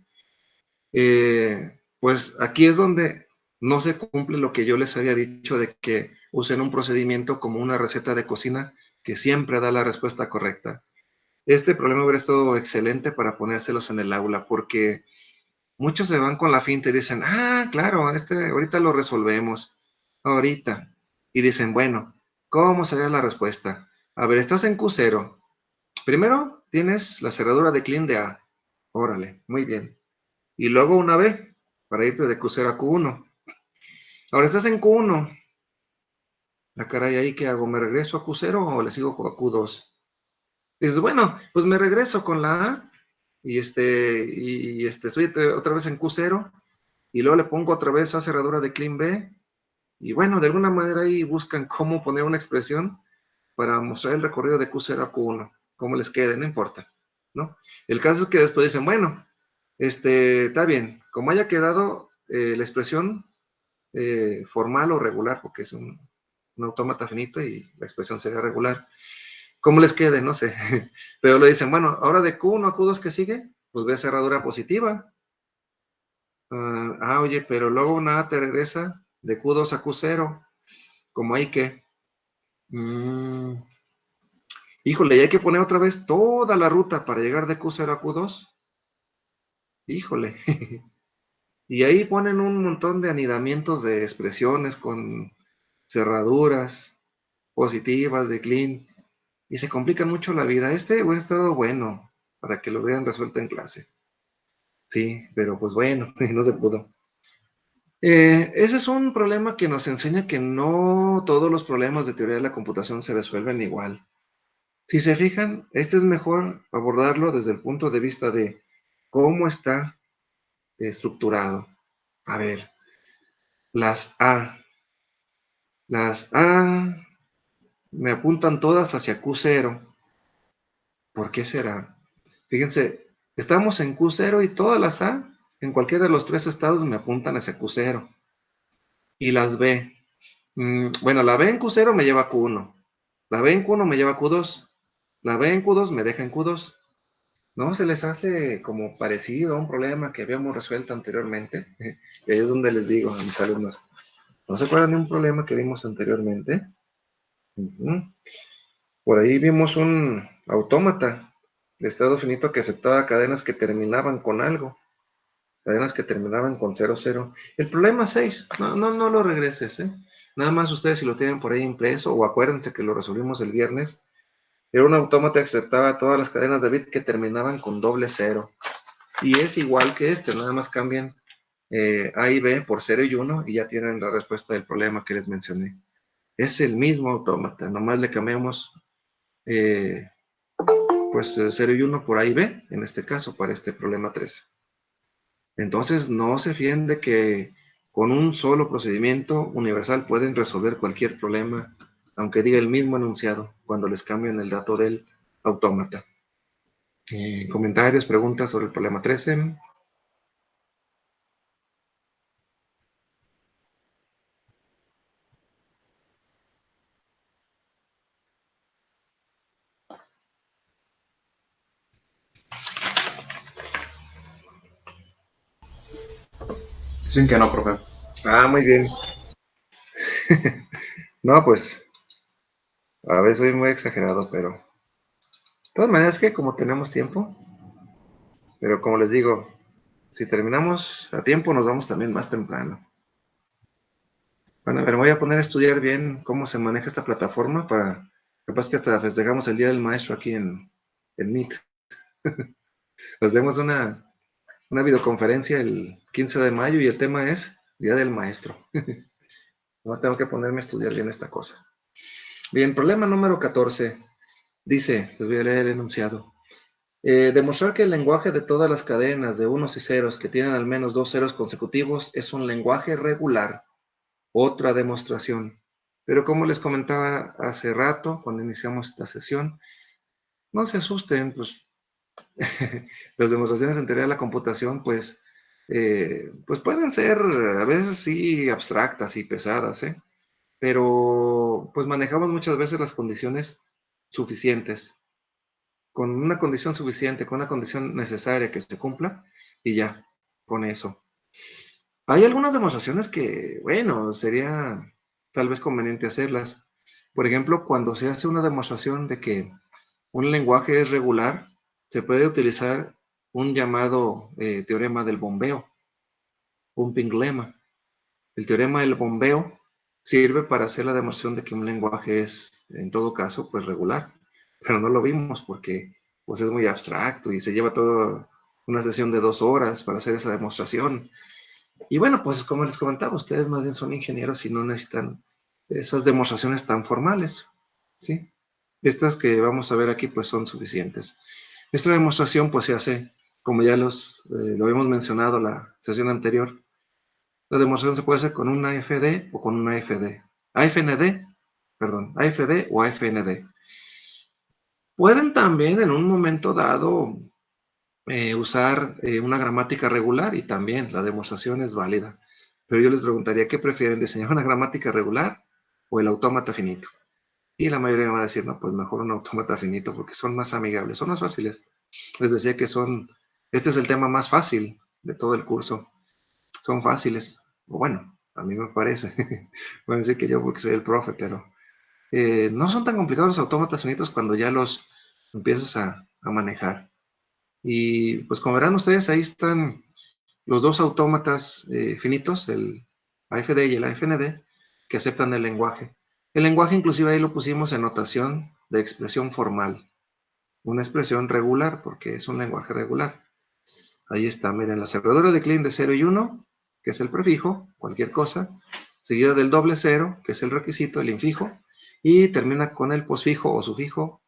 pues aquí es donde no se cumple lo que yo les había dicho de que usen un procedimiento como una receta de cocina que siempre da la respuesta correcta. Este problema hubiera estado excelente para ponérselos en el aula, porque muchos se van con la finta y dicen, claro, ahorita lo resolvemos, ahorita. Y dicen, bueno, ¿cómo sería la respuesta? A ver, estás en Q0. Primero tienes la cerradura de Klein de A. Órale, muy bien. Y luego una B, para irte de Q0 a Q1. Ahora estás en Q1. La caray, ¿ahí qué hago? ¿Me regreso a Q0 o le sigo a Q2? Dices, bueno, pues me regreso con la A y estoy otra vez en Q0 y luego le pongo otra vez A cerradura de clean B, y bueno, de alguna manera ahí buscan cómo poner una expresión para mostrar el recorrido de Q0 a Q1, cómo les quede, no importa, ¿no? El caso es que después dicen, bueno, está bien, como haya quedado la expresión formal o regular, porque es un autómata finito y la expresión sería regular, ¿cómo les quede? No sé, pero le dicen, bueno, ahora de Q1 a Q2, ¿qué sigue? Pues ve cerradura positiva. Oye, pero luego nada te regresa de Q2 a Q0, como hay que... híjole, y hay que poner otra vez toda la ruta para llegar de Q0 a Q2. Híjole. Y ahí ponen un montón de anidamientos de expresiones con cerraduras positivas de clean. Y se complica mucho la vida. Hubiera estado bueno para que lo hubieran resuelto en clase. Sí, pero pues bueno, no se pudo. Ese es un problema que nos enseña que no todos los problemas de teoría de la computación se resuelven igual. Si se fijan, es mejor abordarlo desde el punto de vista de cómo está estructurado. A ver, las A. Las A me apuntan todas hacia Q0. ¿Por qué será? Fíjense, estamos en Q0 y todas las A, en cualquiera de los tres estados, me apuntan hacia Q0. Y las B. Bueno, la B en Q0 me lleva a Q1. La B en Q1 me lleva a Q2. La B en Q2 me deja en Q2. ¿No se les hace como parecido a un problema que habíamos resuelto anteriormente? Y ahí es donde les digo a mis alumnos, ¿no se acuerdan de un problema que vimos anteriormente? Por ahí vimos un autómata de estado finito que aceptaba cadenas que terminaban con algo, cadenas que terminaban con 00. El problema 6, no lo regreses, ¿eh? Nada más ustedes si lo tienen por ahí impreso, o acuérdense que lo resolvimos el viernes, era un autómata que aceptaba todas las cadenas de bit que terminaban con doble cero. Y es igual que nada más cambian A y B por 0 y 1 y ya tienen la respuesta del problema que les mencioné. Es el mismo autómata, nomás le cambiamos pues 0 y 1 por A y B, en este caso, para este problema 13. Entonces, no se fíen de que con un solo procedimiento universal pueden resolver cualquier problema, aunque diga el mismo enunciado, cuando les cambian el dato del autómata. Comentarios, preguntas sobre el problema 13. Dicen que no, profe. Muy bien. No, pues, a veces soy muy exagerado, pero... De todas maneras, es que como tenemos tiempo, pero como les digo, si terminamos a tiempo, nos vamos también más temprano. Bueno, a ver, voy a poner a estudiar bien cómo se maneja esta plataforma para... Capaz que hasta festejamos el Día del Maestro aquí en Meet. Hacemos una videoconferencia el 15 de mayo y el tema es Día del Maestro. No tengo que ponerme a estudiar bien esta cosa. Bien, problema número 14. Dice, les voy a leer el enunciado. Demostrar que el lenguaje de todas las cadenas de unos y ceros que tienen al menos dos ceros consecutivos es un lenguaje regular. Otra demostración. Pero como les comentaba hace rato, cuando iniciamos esta sesión, no se asusten, pues las demostraciones en teoría de la computación, pues pueden ser a veces sí abstractas y pesadas, ¿eh? Pero pues manejamos muchas veces las condiciones suficientes. Con una condición suficiente, con una condición necesaria que se cumpla, y ya, con eso. Hay algunas demostraciones que, bueno, sería tal vez conveniente hacerlas. Por ejemplo, cuando se hace una demostración de que un lenguaje es regular, se puede utilizar un llamado teorema del bombeo, pumping lemma. El teorema del bombeo sirve para hacer la demostración de que un lenguaje es, en todo caso, pues regular. Pero no lo vimos porque pues, es muy abstracto y se lleva toda una sesión de 2 horas para hacer esa demostración. Y bueno, pues como les comentaba, ustedes más bien son ingenieros y no necesitan esas demostraciones tan formales, ¿sí? Estas que vamos a ver aquí pues son suficientes. Esta demostración pues se hace, como ya lo habíamos mencionado la sesión anterior, La demostración se puede hacer con una AFD o con una AFD. AFND, perdón, AFD o AFND. Pueden también en un momento dado usar una gramática regular y también la demostración es válida. Pero yo les preguntaría, ¿qué prefieren, diseñar una gramática regular o el autómata finito? Y la mayoría me va a decir, no, pues mejor un autómata finito porque son más amigables, son más fáciles. Les decía que este es el tema más fácil de todo el curso. Son fáciles, o bueno, a mí me parece. Pueden decir que yo porque soy el profe, pero no son tan complicados los autómatas finitos cuando ya los empiezas a manejar. Y pues como verán ustedes, ahí están los dos autómatas finitos, el AFD y el AFND, que aceptan el lenguaje. El lenguaje inclusive ahí lo pusimos en notación de expresión formal, una expresión regular, porque es un lenguaje regular. Ahí está, miren, la cerradura de Klein de 0 y 1, que es el prefijo, cualquier cosa, seguido del doble cero, que es el requisito, el infijo, y termina con el posfijo o sufijo,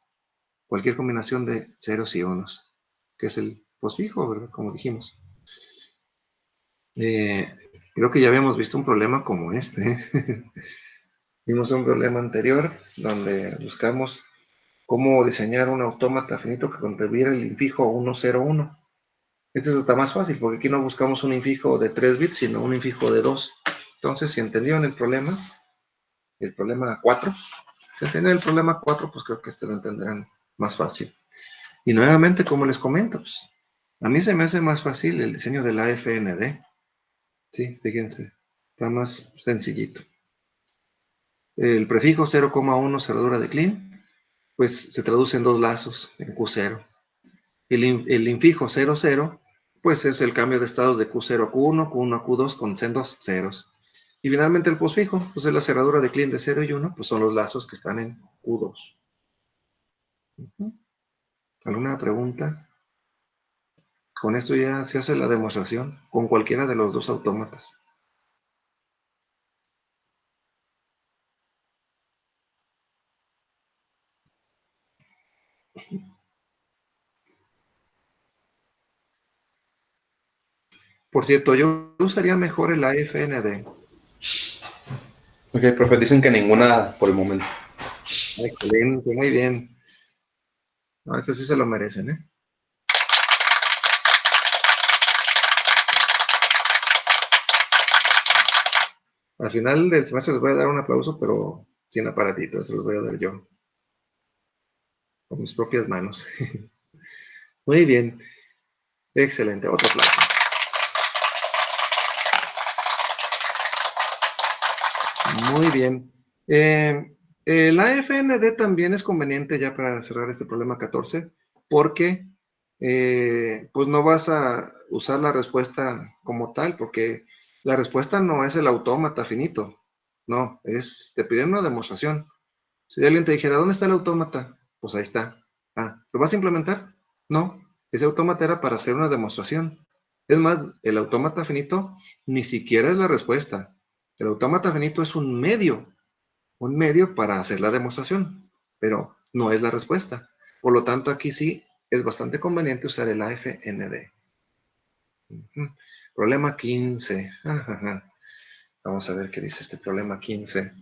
cualquier combinación de ceros y unos, que es el posfijo, ¿verdad? Como dijimos. Creo que ya habíamos visto un problema como este. Vimos un problema anterior donde buscamos cómo diseñar un autómata finito que contuviera el infijo 101. Este es hasta más fácil porque aquí no buscamos un infijo de 3 bits, sino un infijo de 2. Entonces, si entendieron el problema 4, si entienden el problema 4, pues creo que este lo entenderán más fácil. Y nuevamente, como les comento, pues, a mí se me hace más fácil el diseño de la FND. Sí, fíjense, está más sencillito. El prefijo 0,1 cerradura de Klein, pues se traduce en dos lazos, en Q0. El infijo 00, pues es el cambio de estados de Q0 a Q1, Q1 a Q2 con sendos ceros. Y finalmente el posfijo, pues es la cerradura de Klein de 0 y 1, pues son los lazos que están en Q2. ¿Alguna pregunta? Con esto ya se hace la demostración con cualquiera de los dos autómatas. Por cierto, yo usaría mejor el AFND. Ok, profe, dicen que ninguna por el momento. Excelente, muy bien. No, este sí se lo merecen, ¿eh? Al final del semestre les voy a dar un aplauso, pero sin aparatito, se los voy a dar yo. Con mis propias manos. Muy bien. Excelente. Otro aplauso. Muy bien. El AFND también es conveniente ya para cerrar este problema 14, porque pues no vas a usar la respuesta como tal, porque la respuesta no es el autómata finito. No, te piden una demostración. Si alguien te dijera, ¿dónde está el autómata? Pues ahí está. Ah, ¿lo vas a implementar? No, ese autómata era para hacer una demostración. Es más, el autómata finito ni siquiera es la respuesta. El autómata finito es un medio para hacer la demostración, pero no es la respuesta. Por lo tanto, aquí sí es bastante conveniente usar el AFND. Problema 15. Vamos a ver qué dice este problema 15.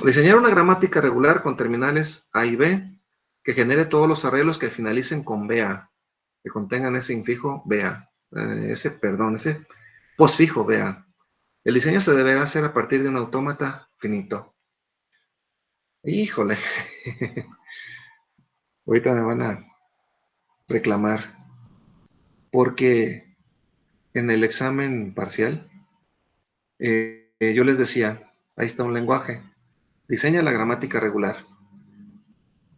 Diseñar una gramática regular con terminales A y B que genere todos los arreglos que finalicen con BA, que contengan ese infijo BA, ese posfijo BA. El diseño se deberá hacer a partir de un autómata finito. Híjole, ahorita me van a reclamar porque en el examen parcial yo les decía, ahí está un lenguaje, diseña la gramática regular.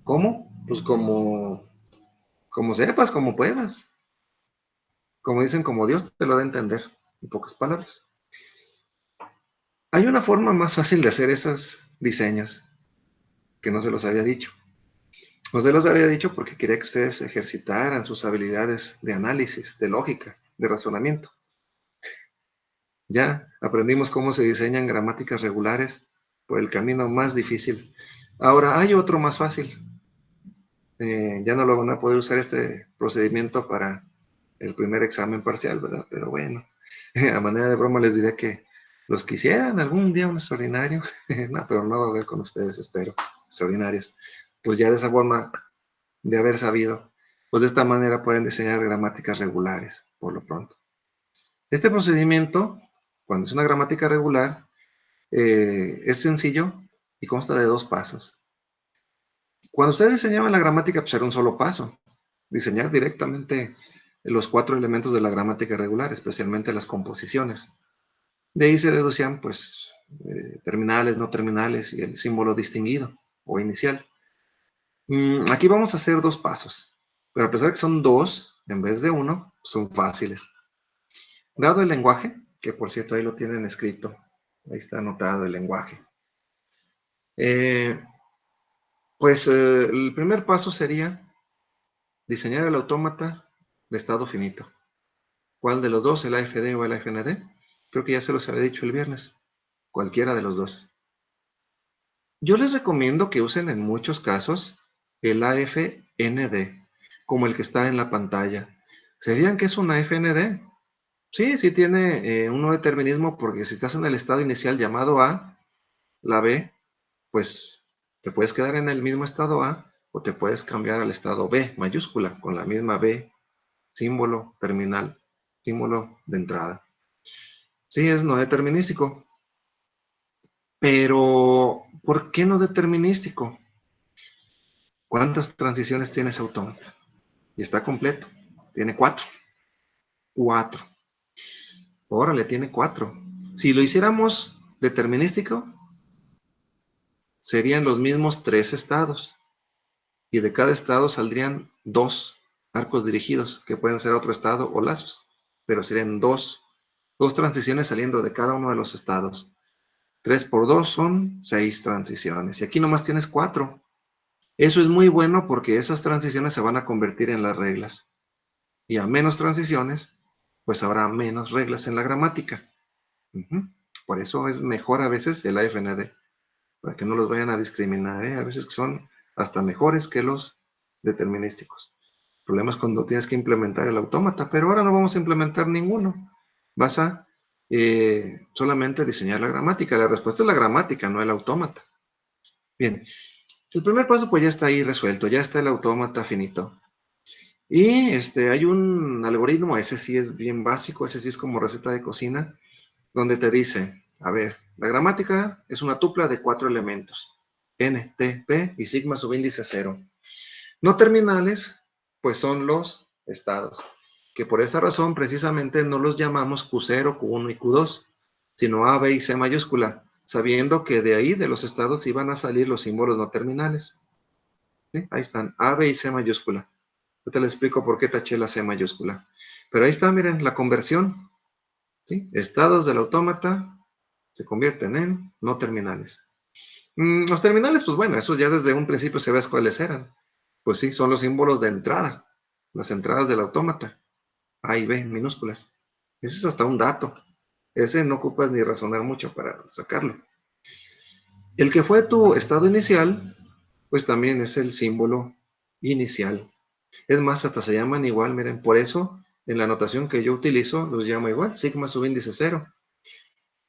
¿Cómo? Pues como sepas, como puedas. Como dicen, como Dios te lo da a entender, en pocas palabras. Hay una forma más fácil de hacer esos diseños que no se los había dicho. No se los había dicho porque quería que ustedes ejercitaran sus habilidades de análisis, de lógica, de razonamiento. Ya aprendimos cómo se diseñan gramáticas regulares por el camino más difícil. Ahora hay otro más fácil. Ya no lo van a poder usar este procedimiento para el primer examen parcial, ¿verdad? Pero bueno, A manera de broma les diré que los quisieran algún día un extraordinario, no, pero no va a haber con ustedes, espero, extraordinarios. Pues ya de esa forma de haber sabido, pues de esta manera pueden diseñar gramáticas regulares, por lo pronto. Este procedimiento, cuando es una gramática regular, es sencillo y consta de 2 pasos. Cuando ustedes diseñaban la gramática, pues era un solo paso, diseñar directamente los 4 elementos de la gramática regular, especialmente las composiciones. De ahí se deducían, pues, terminales, no terminales y el símbolo distinguido o inicial. Aquí vamos a hacer 2 pasos, pero a pesar de que son 2 en vez de 1, son fáciles. Dado el lenguaje, que por cierto ahí lo tienen escrito, ahí está anotado el lenguaje. El primer paso sería diseñar el autómata de estado finito. ¿Cuál de los dos, el AFD o el AFND? Creo que ya se los había dicho el viernes. Cualquiera de los dos. Yo les recomiendo que usen en muchos casos el AFND, como el que está en la pantalla. ¿Sabían que es un AFND? Sí, sí tiene un no determinismo porque si estás en el estado inicial llamado A, la B, pues te puedes quedar en el mismo estado A o te puedes cambiar al estado B mayúscula con la misma B, símbolo terminal, símbolo de entrada. Sí, es no determinístico. Pero, ¿por qué no determinístico? ¿Cuántas transiciones tiene ese autómata? Y está completo. Tiene 4. 4. Órale, tiene 4. Si lo hiciéramos determinístico, serían los mismos 3 estados. Y de cada estado saldrían 2 arcos dirigidos, que pueden ser otro estado o lazos. Pero serían 2 transiciones saliendo de cada uno de los estados. 3 por 2 son 6 transiciones. Y aquí nomás tienes 4. Eso es muy bueno porque esas transiciones se van a convertir en las reglas. Y a menos transiciones, pues habrá menos reglas en la gramática. Por eso es mejor a veces el AFND, para que no los vayan a discriminar, A veces son hasta mejores que los determinísticos. El problema es cuando tienes que implementar el autómata, pero ahora no vamos a implementar ninguno. Vas a solamente diseñar la gramática. La respuesta es la gramática, no el autómata. Bien, el primer paso pues ya está ahí resuelto, ya está el autómata finito. Y hay un algoritmo, ese sí es bien básico, ese sí es como receta de cocina, donde te dice, a ver, la gramática es una tupla de 4 elementos, n, t, p y sigma subíndice 0. No terminales, pues son los estados, que por esa razón precisamente no los llamamos Q0, Q1 y Q2, sino A, B y C mayúscula, sabiendo que de ahí, de los estados, iban a salir los símbolos no terminales. ¿Sí? Ahí están, A, B y C mayúscula. Yo te les explico por qué taché la C mayúscula. Pero ahí está, miren, la conversión. ¿Sí? Estados del autómata se convierten en no terminales. Los terminales, pues bueno, eso ya desde un principio se ve cuáles eran. Pues sí, son los símbolos de entrada, las entradas del autómata. A y B minúsculas. Ese es hasta un dato. Ese no ocupas ni razonar mucho para sacarlo. El que fue tu estado inicial, pues también es el símbolo inicial. Es más, hasta se llaman igual, miren, por eso en la notación que yo utilizo los llamo igual, sigma subíndice 0.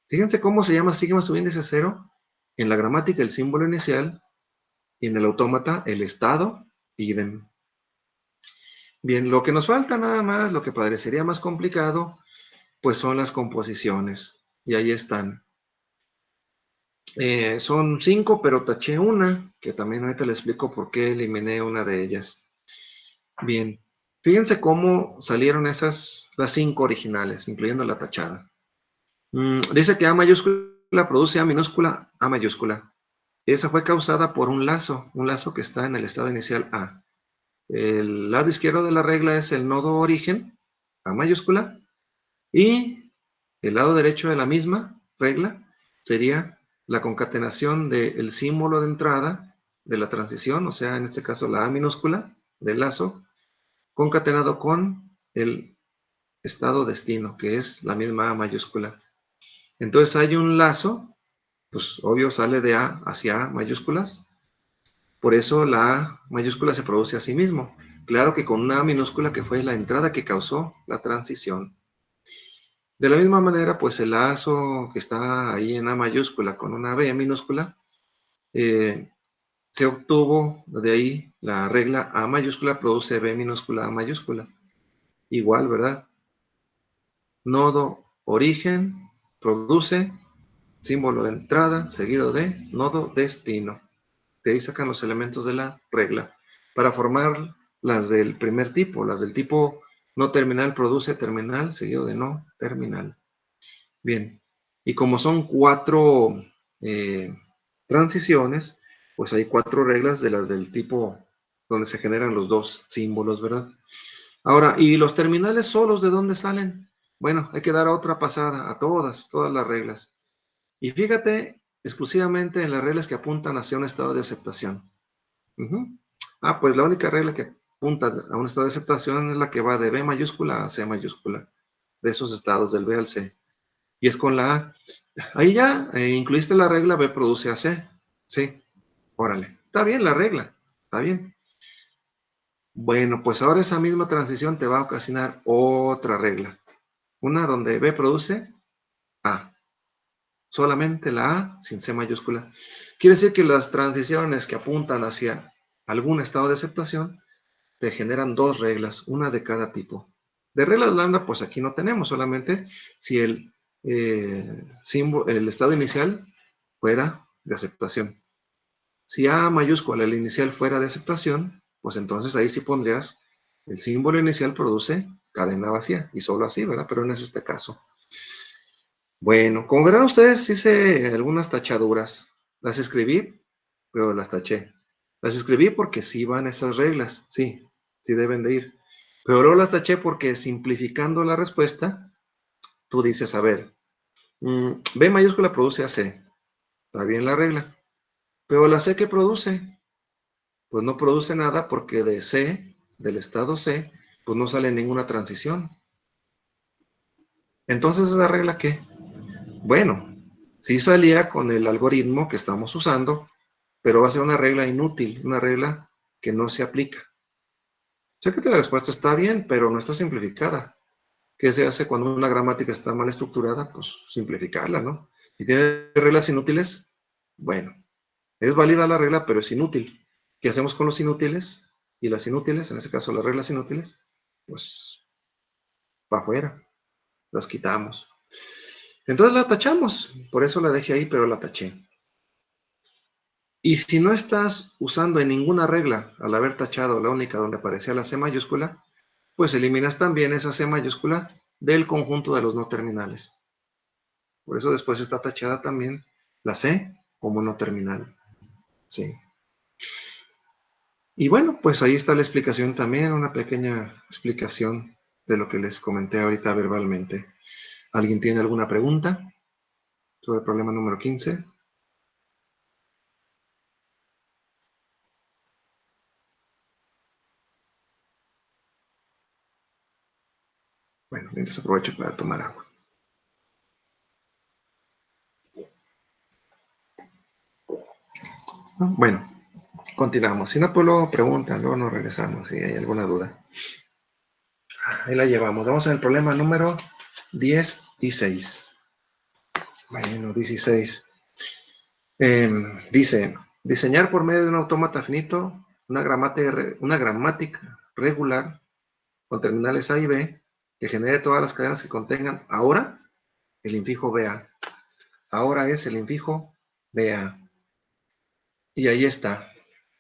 Fíjense cómo se llama sigma subíndice 0. En la gramática el símbolo inicial y en el autómata el estado, idem. Bien, lo que nos falta nada más, lo que parecería más complicado, pues son las composiciones. Y ahí están. Son 5, pero taché una, que también ahorita les explico por qué eliminé una de ellas. Bien, fíjense cómo salieron las 5 originales, incluyendo la tachada. Dice que A mayúscula produce A minúscula, A mayúscula. Esa fue causada por un lazo que está en el estado inicial A. El lado izquierdo de la regla es el nodo origen, A mayúscula, y el lado derecho de la misma regla sería la concatenación del símbolo de entrada de la transición, o sea, en este caso la A minúscula del lazo, concatenado con el estado destino, que es la misma A mayúscula. Entonces hay un lazo, pues obvio sale de A hacia A mayúsculas, por eso la A mayúscula se produce a sí mismo. Claro que con una A minúscula que fue la entrada que causó la transición. De la misma manera, pues el lazo que está ahí en A mayúscula con una B minúscula, se obtuvo de ahí la regla A mayúscula produce B minúscula A mayúscula. Igual, ¿verdad? Nodo origen produce símbolo de entrada seguido de nodo destino. De ahí sacan los elementos de la regla para formar las del primer tipo. Las del tipo no terminal produce terminal seguido de no terminal. Bien, y como son 4 transiciones, pues hay 4 reglas de las del tipo donde se generan los dos símbolos, ¿verdad? Ahora, ¿y los terminales solos de dónde salen? Bueno, hay que dar otra pasada a todas las reglas. Y fíjate exclusivamente en las reglas que apuntan hacia un estado de aceptación. Pues la única regla que apunta a un estado de aceptación es la que va de B mayúscula a C mayúscula, de esos estados del B al C. Y es con la A. Ahí ya incluiste la regla B produce a C. Sí, órale. Está bien la regla, está bien. Bueno, pues ahora esa misma transición te va a ocasionar otra regla. Una donde B produce A. Solamente la A sin C mayúscula. Quiere decir que las transiciones que apuntan hacia algún estado de aceptación te generan 2 reglas, una de cada tipo. De reglas lambda, pues aquí no tenemos, solamente si el estado inicial fuera de aceptación. Si A mayúscula, el inicial, fuera de aceptación, pues entonces ahí sí pondrías el símbolo inicial produce cadena vacía, y solo así, ¿verdad? Pero no es este caso. Bueno, como verán ustedes, hice algunas tachaduras. Las escribí, pero las taché. Las escribí porque sí van esas reglas, sí deben de ir. Pero luego las taché porque simplificando la respuesta, tú dices, a ver, B mayúscula produce a C. Está bien la regla. Pero la C, ¿qué produce? Pues no produce nada porque de C, del estado C, pues no sale ninguna transición. Entonces, ¿esa regla qué? Bueno, sí salía con el algoritmo que estamos usando, pero va a ser una regla inútil, una regla que no se aplica. Sé que la respuesta está bien, pero no está simplificada. ¿Qué se hace cuando una gramática está mal estructurada? Pues simplificarla, ¿no? Y tiene reglas inútiles, bueno, es válida la regla, pero es inútil. ¿Qué hacemos con los inútiles? Y las inútiles, en este caso las reglas inútiles, pues para afuera, las quitamos. Entonces la tachamos, por eso la dejé ahí, pero la taché. Y si no estás usando en ninguna regla, al haber tachado la única donde aparecía la C mayúscula, pues eliminas también esa C mayúscula del conjunto de los no terminales. Por eso después está tachada también la C como no terminal. Sí. Y bueno, pues ahí está la explicación también, una pequeña explicación de lo que les comenté ahorita verbalmente. ¿Alguien tiene alguna pregunta sobre el problema número 15? Bueno, mientras aprovecho para tomar agua. Bueno, continuamos. Si no, pues luego preguntan, luego nos regresamos si hay alguna duda. Ahí la llevamos. Vamos al problema número 16. Bueno, 16. Dice, diseñar por medio de un autómata finito una gramática regular con terminales A y B que genere todas las cadenas que contengan ahora el infijo BA. Ahora es el infijo BA. Y ahí está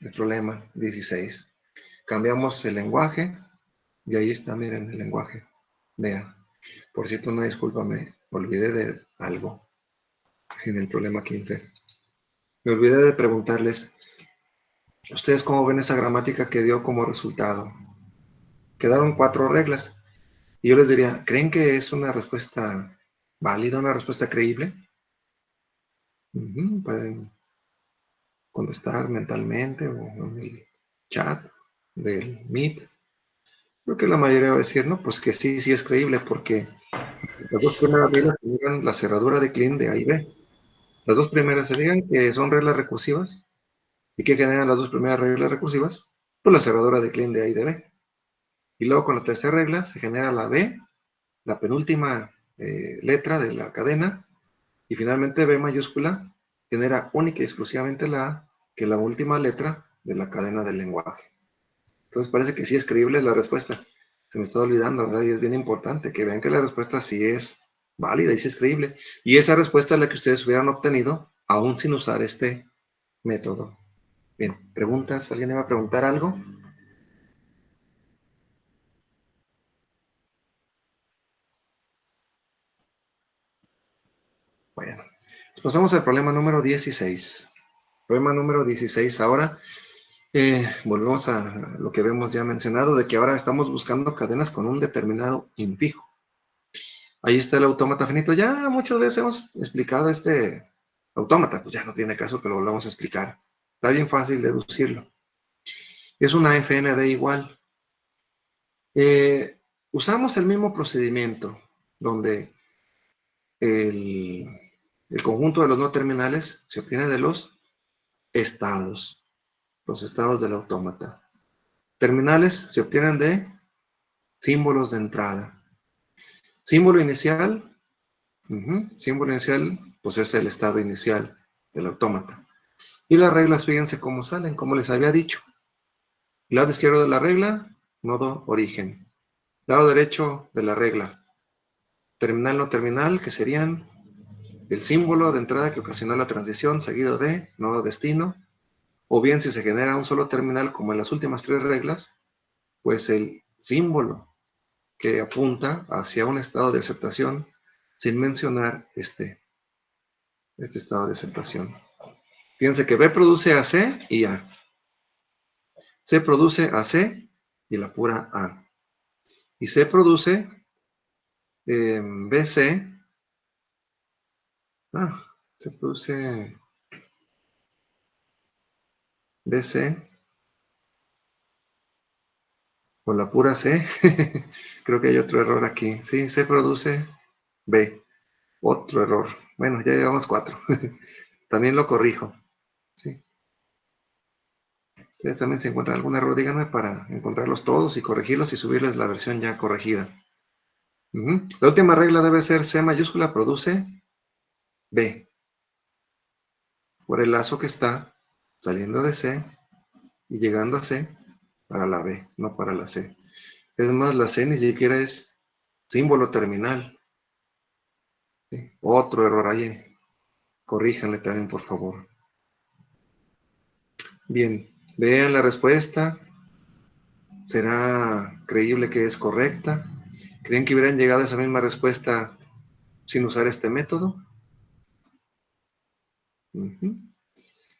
el problema 16. Cambiamos el lenguaje y ahí está, miren, el lenguaje BA. Por cierto, una disculpa, me olvidé de algo en el problema 15. Me olvidé de preguntarles, ¿ustedes cómo ven esa gramática que dio como resultado? Quedaron 4 reglas. Y yo les diría, ¿creen que es una respuesta válida, una respuesta creíble? Pueden contestar mentalmente o en el chat del Meet. Creo que la mayoría va a decir, no, pues que sí, sí es creíble, porque las 2 primeras reglas generan la cerradura de Kleene de A y B. Las 2 primeras se digan que son reglas recursivas. ¿Y qué generan las 2 primeras reglas recursivas? Pues la cerradura de Kleene de A y de B. Y luego con la tercera regla se genera la B, la penúltima letra de la cadena, y finalmente B mayúscula genera única y exclusivamente la A, que es la última letra de la cadena del lenguaje. Entonces parece que sí es creíble la respuesta. Se me está olvidando, ¿verdad? Y es bien importante que vean que la respuesta sí es válida y sí es creíble. Y esa respuesta es la que ustedes hubieran obtenido aún sin usar este método. Bien, ¿preguntas? ¿Alguien iba a preguntar algo? Bueno, pues pasamos al problema número 16. Problema número 16 ahora. Volvemos a lo que habíamos ya mencionado, de que ahora estamos buscando cadenas con un determinado infijo. Ahí está el autómata finito. Ya muchas veces hemos explicado este autómata, pues ya no tiene caso que lo volvamos a explicar. Está bien fácil deducirlo. Es una FND igual. Usamos el mismo procedimiento, donde el, el conjunto de los no terminales se obtiene de los estados del autómata. Terminales se obtienen de símbolos de entrada. Símbolo inicial, símbolo inicial, pues es el estado inicial del autómata. Y las reglas, fíjense cómo salen, como les había dicho. Lado izquierdo de la regla, nodo origen. Lado derecho de la regla, terminal no terminal, que serían el símbolo de entrada que ocasionó la transición, seguido de nodo destino, o bien si se genera un solo terminal, como en las últimas tres reglas, pues el símbolo que apunta hacia un estado de aceptación, sin mencionar este estado de aceptación. Fíjense que B produce a C y A. C produce a C y la pura A. Y C produce BC. Se produce BC o la pura C. Creo que hay otro error aquí. Sí, C produce B. Otro error. Bueno, ya llevamos 4. También lo corrijo. Sí. Ustedes también se encuentran algún error, díganme para encontrarlos todos y corregirlos y subirles la versión ya corregida. La última regla debe ser C mayúscula produce B. Por el lazo que está saliendo de C y llegando a C para la B, no para la C. Es más, la C ni siquiera es símbolo terminal. ¿Sí? Otro error ahí. Corríjanle también, por favor. Bien, vean la respuesta. ¿Será creíble que es correcta? ¿Creen que hubieran llegado a esa misma respuesta sin usar este método?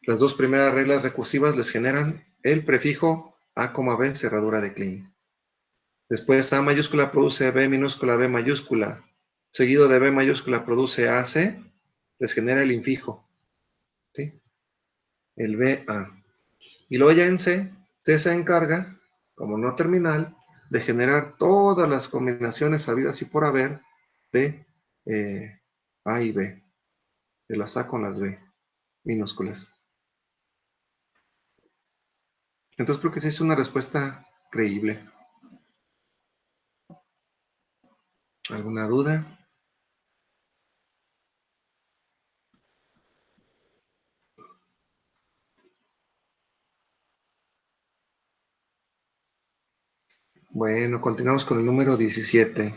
Las dos primeras reglas recursivas les generan el prefijo A, B, cerradura de Klein. Después A mayúscula produce B minúscula B mayúscula, seguido de B mayúscula produce AC, les genera el infijo, ¿sí? El BA. Y luego ya en C se encarga, como no terminal, de generar todas las combinaciones habidas y por haber de A y B, de las A con las B minúsculas. Entonces creo que sí es una respuesta creíble. ¿Alguna duda? Bueno, continuamos con el número 17.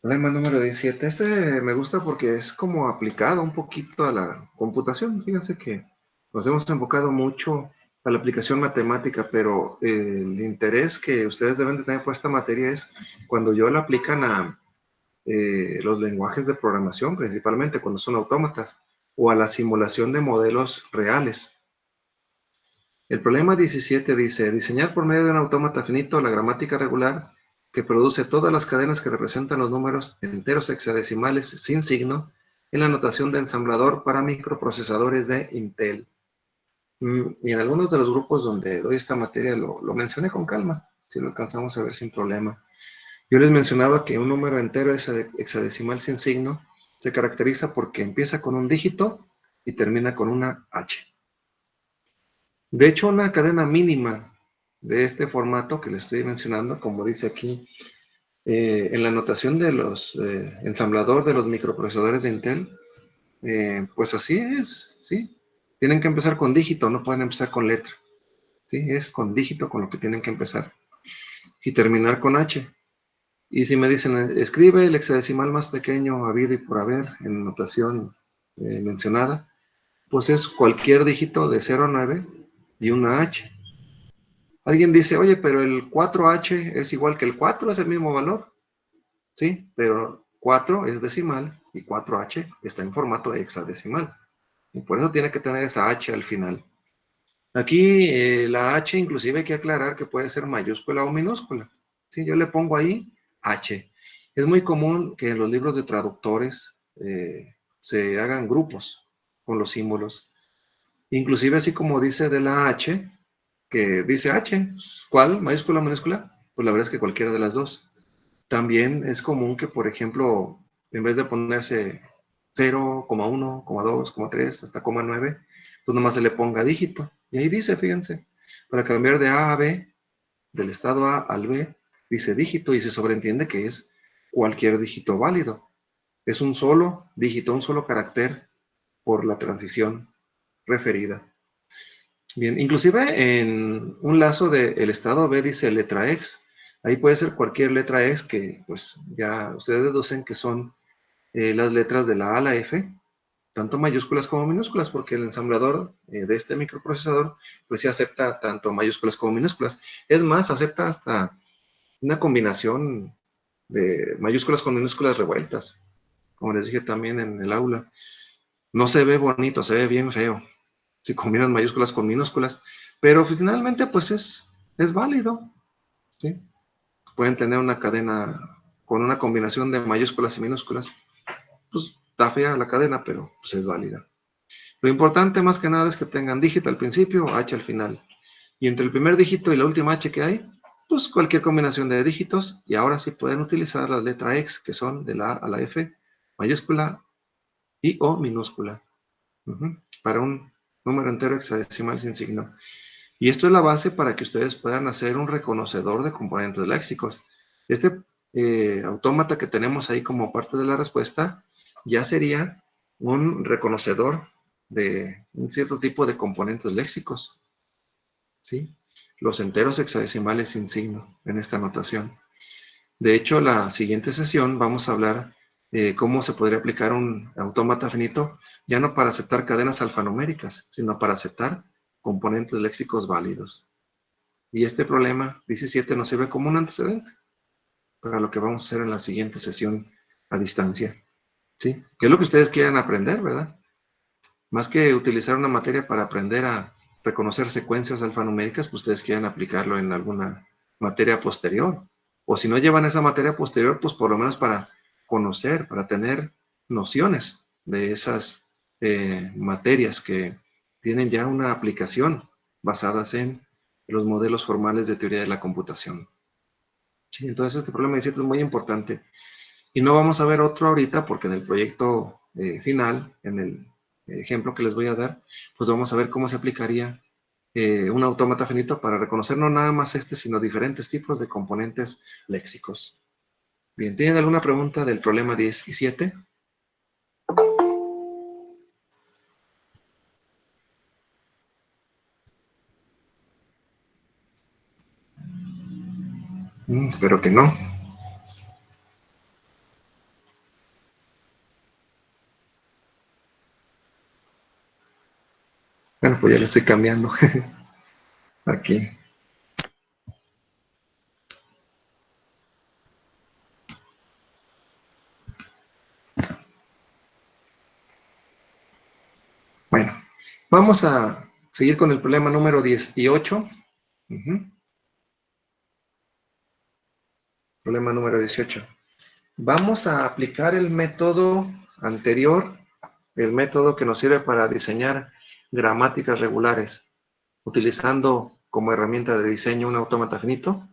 Problema número 17. Este me gusta porque es como aplicado un poquito a la computación. Fíjense que nos hemos enfocado mucho a la aplicación matemática, pero el interés que ustedes deben de tener por esta materia es cuando yo la aplican a los lenguajes de programación, principalmente cuando son autómatas, o a la simulación de modelos reales. El problema 17 dice, diseñar por medio de un autómata finito la gramática regular que produce todas las cadenas que representan los números enteros hexadecimales sin signo en la notación de ensamblador para microprocesadores de Intel. Y en algunos de los grupos donde doy esta materia lo mencioné con calma, si lo alcanzamos a ver sin problema. Yo les mencionaba que un número entero hexadecimal sin signo se caracteriza porque empieza con un dígito y termina con una H. De hecho, una cadena mínima de este formato que les estoy mencionando, como dice aquí en la notación de los ensamblador de los microprocesadores de Intel, pues así es, ¿sí? Tienen que empezar con dígito, no pueden empezar con letra. ¿Sí? Es con dígito con lo que tienen que empezar. Y terminar con H. Y si me dicen, escribe el hexadecimal más pequeño habido y por haber en notación mencionada, pues es cualquier dígito de 0 a 9 y una H. Alguien dice, oye, pero el 4H es igual que el 4, es el mismo valor. Sí, pero 4 es decimal y 4H está en formato hexadecimal. Y por eso tiene que tener esa H al final. Aquí la H inclusive hay que aclarar que puede ser mayúscula o minúscula. ¿Sí? Yo le pongo ahí H. Es muy común que en los libros de traductores se hagan grupos con los símbolos. Inclusive así como dice de la H, que dice H, ¿cuál? ¿Mayúscula o minúscula? Pues la verdad es que cualquiera de las dos. También es común que, por ejemplo, en vez de ponerse 0,1, 2, 3, hasta 9, pues nomás se le ponga dígito. Y ahí dice, fíjense, para cambiar de A a B, del estado A al B, dice dígito y se sobreentiende que es cualquier dígito válido. Es un solo dígito, un solo carácter por la transición referida. Bien, inclusive en un lazo del estado B dice letra X. Ahí puede ser cualquier letra X que pues ya ustedes deducen que son las letras de la A a la F, tanto mayúsculas como minúsculas, porque el ensamblador de este microprocesador pues sí acepta tanto mayúsculas como minúsculas. Es más, acepta hasta una combinación de mayúsculas con minúsculas revueltas, como les dije también en el aula. No se ve bonito, se ve bien feo si combinan mayúsculas con minúsculas, pero finalmente pues es válido, ¿sí? Pueden tener una cadena con una combinación de mayúsculas y minúsculas, pues está fea la cadena, pero pues es válida. Lo importante más que nada es que tengan dígito al principio, H al final. Y entre el primer dígito y la última H que hay, pues cualquier combinación de dígitos, y ahora sí pueden utilizar las letras X, que son de la A a la F, mayúscula y o minúscula, para un número entero hexadecimal sin signo. Y esto es la base para que ustedes puedan hacer un reconocedor de componentes léxicos. Este autómata que tenemos ahí como parte de la respuesta ya sería un reconocedor de un cierto tipo de componentes léxicos, ¿sí? Los enteros hexadecimales sin signo en esta notación. De hecho, la siguiente sesión vamos a hablar cómo se podría aplicar un autómata finito, ya no para aceptar cadenas alfanuméricas, sino para aceptar componentes léxicos válidos. Y este problema 17 nos sirve como un antecedente para lo que vamos a hacer en la siguiente sesión a distancia. ¿Sí? Que es lo que ustedes quieran aprender, ¿verdad? Más que utilizar una materia para aprender a reconocer secuencias alfanuméricas, pues ustedes quieren aplicarlo en alguna materia posterior. O si no llevan esa materia posterior, pues por lo menos para conocer, para tener nociones de esas materias que tienen ya una aplicación basadas en los modelos formales de teoría de la computación. Sí, entonces este problema 17 es muy importante. Y no vamos a ver otro ahorita porque en el proyecto final, en el ejemplo que les voy a dar, pues vamos a ver cómo se aplicaría un autómata finito para reconocer no nada más este, sino diferentes tipos de componentes léxicos. Bien, ¿tienen alguna pregunta del problema 17? Espero que no. Bueno, pues ya le estoy cambiando aquí. Bueno, vamos a seguir con el problema número 18. Problema número 18. Vamos a aplicar el método anterior, el método que nos sirve para diseñar gramáticas regulares, utilizando como herramienta de diseño un autómata finito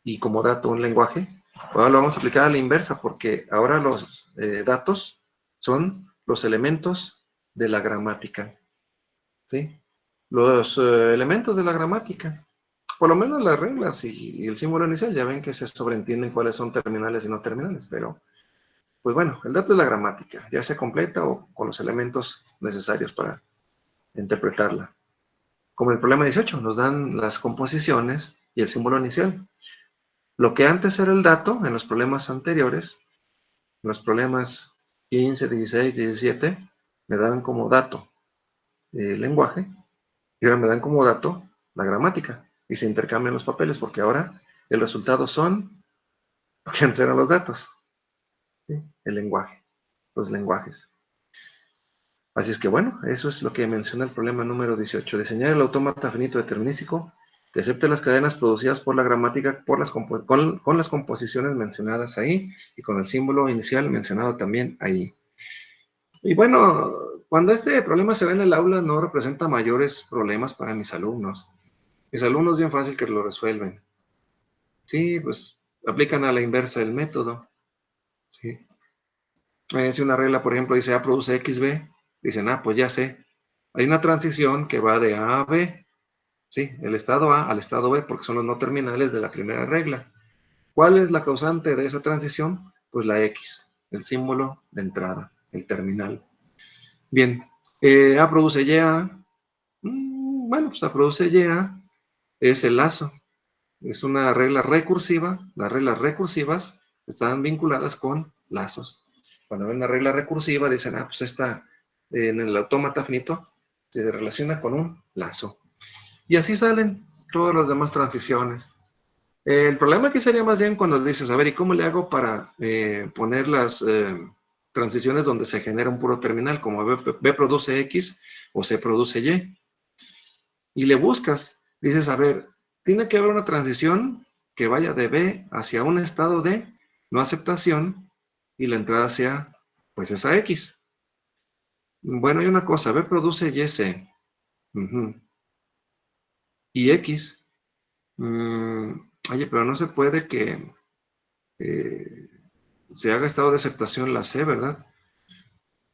y como dato un lenguaje. Ahora lo vamos a aplicar a la inversa porque ahora los datos son los elementos de la gramática, ¿sí? Los elementos de la gramática. por lo menos las reglas y el símbolo inicial ya ven que se sobreentienden cuáles son terminales y no terminales, pero pues bueno, el dato es la gramática, ya sea completa o con los elementos necesarios para interpretarla. Como el problema 18, nos dan las composiciones y el símbolo inicial. Lo que antes era el dato en los problemas anteriores, en los problemas 15, 16, 17, me daban como dato el lenguaje y ahora me dan como dato la gramática y se intercambian los papeles porque ahora el resultado son lo que antes eran los datos, ¿sí? El lenguaje, los lenguajes. Así es que bueno, eso es lo que menciona el problema número 18. Diseñar el autómata finito determinístico que acepte las cadenas producidas por la gramática con las composiciones mencionadas ahí y con el símbolo inicial mencionado también ahí. Y bueno, cuando este problema se ve en el aula no representa mayores problemas para mis alumnos. Mis alumnos bien fácil que lo resuelven. Sí, pues aplican a la inversa el método. Sí. Si una regla, por ejemplo, dice A produce XB, dicen, pues ya sé. Hay una transición que va de A a B. Sí, el estado A al estado B, porque son los no terminales de la primera regla. ¿Cuál es la causante de esa transición? Pues la X, el símbolo de entrada, el terminal. Bien, A produce YA. Bueno, pues A produce YA es el lazo. Es una regla recursiva. Las reglas recursivas están vinculadas con lazos. Cuando ven una regla recursiva, dicen, pues esta en el autómata finito se relaciona con un lazo. Y así salen todas las demás transiciones. El problema aquí sería más bien cuando dices, a ver, ¿y cómo le hago para poner las transiciones donde se genera un puro terminal, como B produce X o C produce Y? Y le buscas, dices, a ver, tiene que haber una transición que vaya de B hacia un estado de no aceptación y la entrada sea, pues, esa X. Bueno, hay una cosa, B produce YC. Y X. Oye, pero no se puede que se haga estado de aceptación la C, ¿verdad?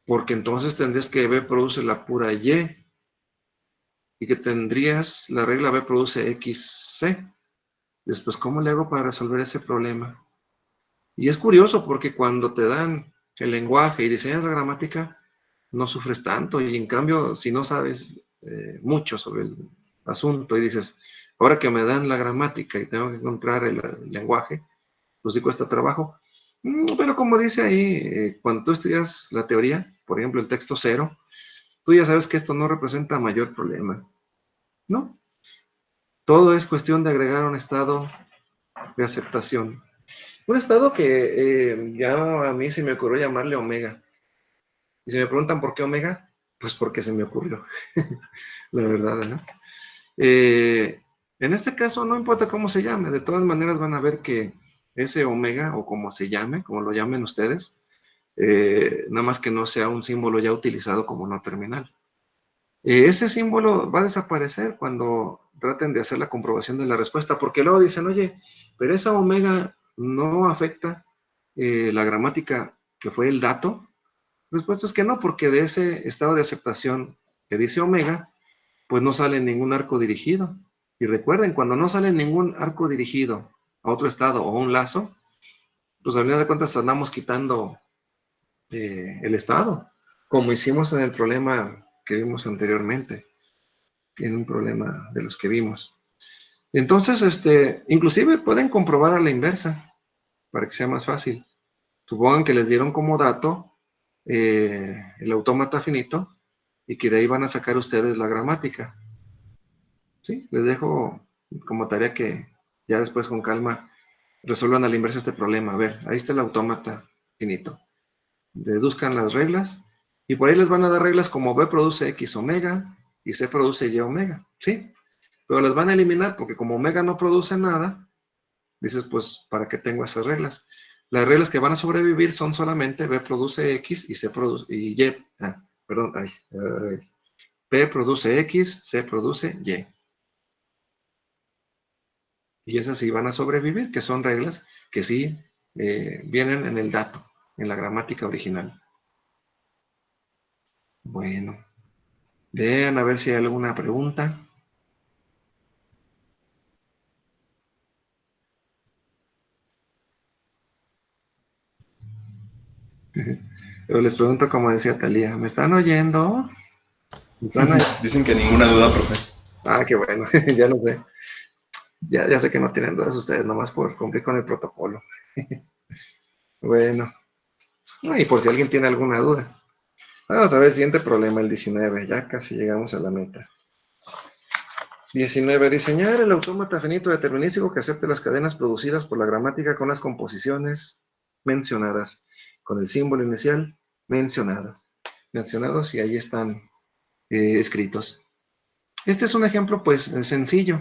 Porque entonces tendrías que B produce la pura Y y que tendrías la regla B produce XC. Después, ¿cómo le hago para resolver ese problema? Y es curioso porque cuando te dan el lenguaje y diseñas la gramática, no sufres tanto. Y en cambio, si no sabes mucho sobre el asunto y dices, ahora que me dan la gramática y tengo que encontrar el lenguaje, pues sí cuesta trabajo. Pero como dice ahí, cuando tú estudias la teoría, por ejemplo, el texto cero, tú ya sabes que esto no representa mayor problema, ¿no? Todo es cuestión de agregar un estado de aceptación. Un estado que ya a mí se me ocurrió llamarle omega. Y si me preguntan por qué omega, pues porque se me ocurrió. La verdad, ¿no? En este caso, no importa cómo se llame, de todas maneras van a ver que ese omega, o como se llame, como lo llamen ustedes, nada más que no sea un símbolo ya utilizado como no terminal. Ese símbolo va a desaparecer cuando traten de hacer la comprobación de la respuesta, porque luego dicen, oye, pero esa omega no afecta la gramática que fue el dato. La respuesta es que no, porque de ese estado de aceptación que dice omega, pues no sale ningún arco dirigido. Y recuerden, cuando no sale ningún arco dirigido a otro estado o un lazo, pues al final de cuentas andamos quitando el estado, como hicimos en el problema que vimos anteriormente, en un problema de los que vimos. Entonces, inclusive pueden comprobar a la inversa, para que sea más fácil. Supongan que les dieron como dato el autómata finito y que de ahí van a sacar ustedes la gramática. ¿Sí? Les dejo como tarea que ya después con calma resuelvan a la inversa este problema. A ver, ahí está el autómata finito. Deduzcan las reglas y por ahí les van a dar reglas como B produce X omega y C produce Y omega, ¿sí? Pero las van a eliminar porque como omega no produce nada, dices, pues, ¿para qué tengo esas reglas? Las reglas que van a sobrevivir son solamente B produce X y C produce Y. Perdón, P produce X, C produce Y. Y esas sí van a sobrevivir, que son reglas que sí vienen en el dato, en la gramática original. Bueno, vean a ver si hay alguna pregunta. Pero les pregunto, como decía Talía, ¿me están oyendo? ¿Me están oyendo? Dicen que ninguna duda, profe. Ah, qué bueno, ya lo sé. Ya sé que no tienen dudas ustedes, nomás por cumplir con el protocolo. Bueno, no, y por si alguien tiene alguna duda. Vamos a ver el siguiente problema, el 19. Ya casi llegamos a la meta. 19. Diseñar el autómata finito determinístico que acepte las cadenas producidas por la gramática con las composiciones mencionadas, con el símbolo inicial mencionados y ahí están escritos. Este es un ejemplo, pues, sencillo.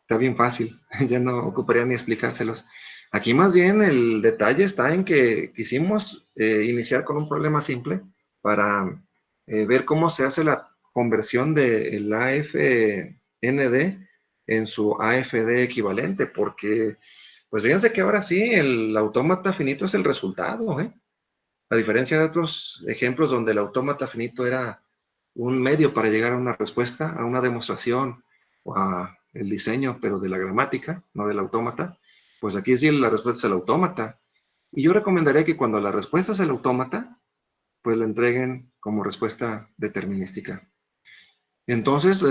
Está bien fácil. Ya no ocuparía ni explicárselos. Aquí más bien el detalle está en que quisimos iniciar con un problema simple para ver cómo se hace la conversión del AFND en su AFD equivalente, porque, pues fíjense que ahora sí, el autómata finito es el resultado, ¿eh? A diferencia de otros ejemplos donde el autómata finito era un medio para llegar a una respuesta, a una demostración o a el diseño, pero de la gramática, no del autómata, pues aquí sí la respuesta es el autómata. Y yo recomendaría que cuando la respuesta es el autómata, pues la entreguen como respuesta determinística. Entonces,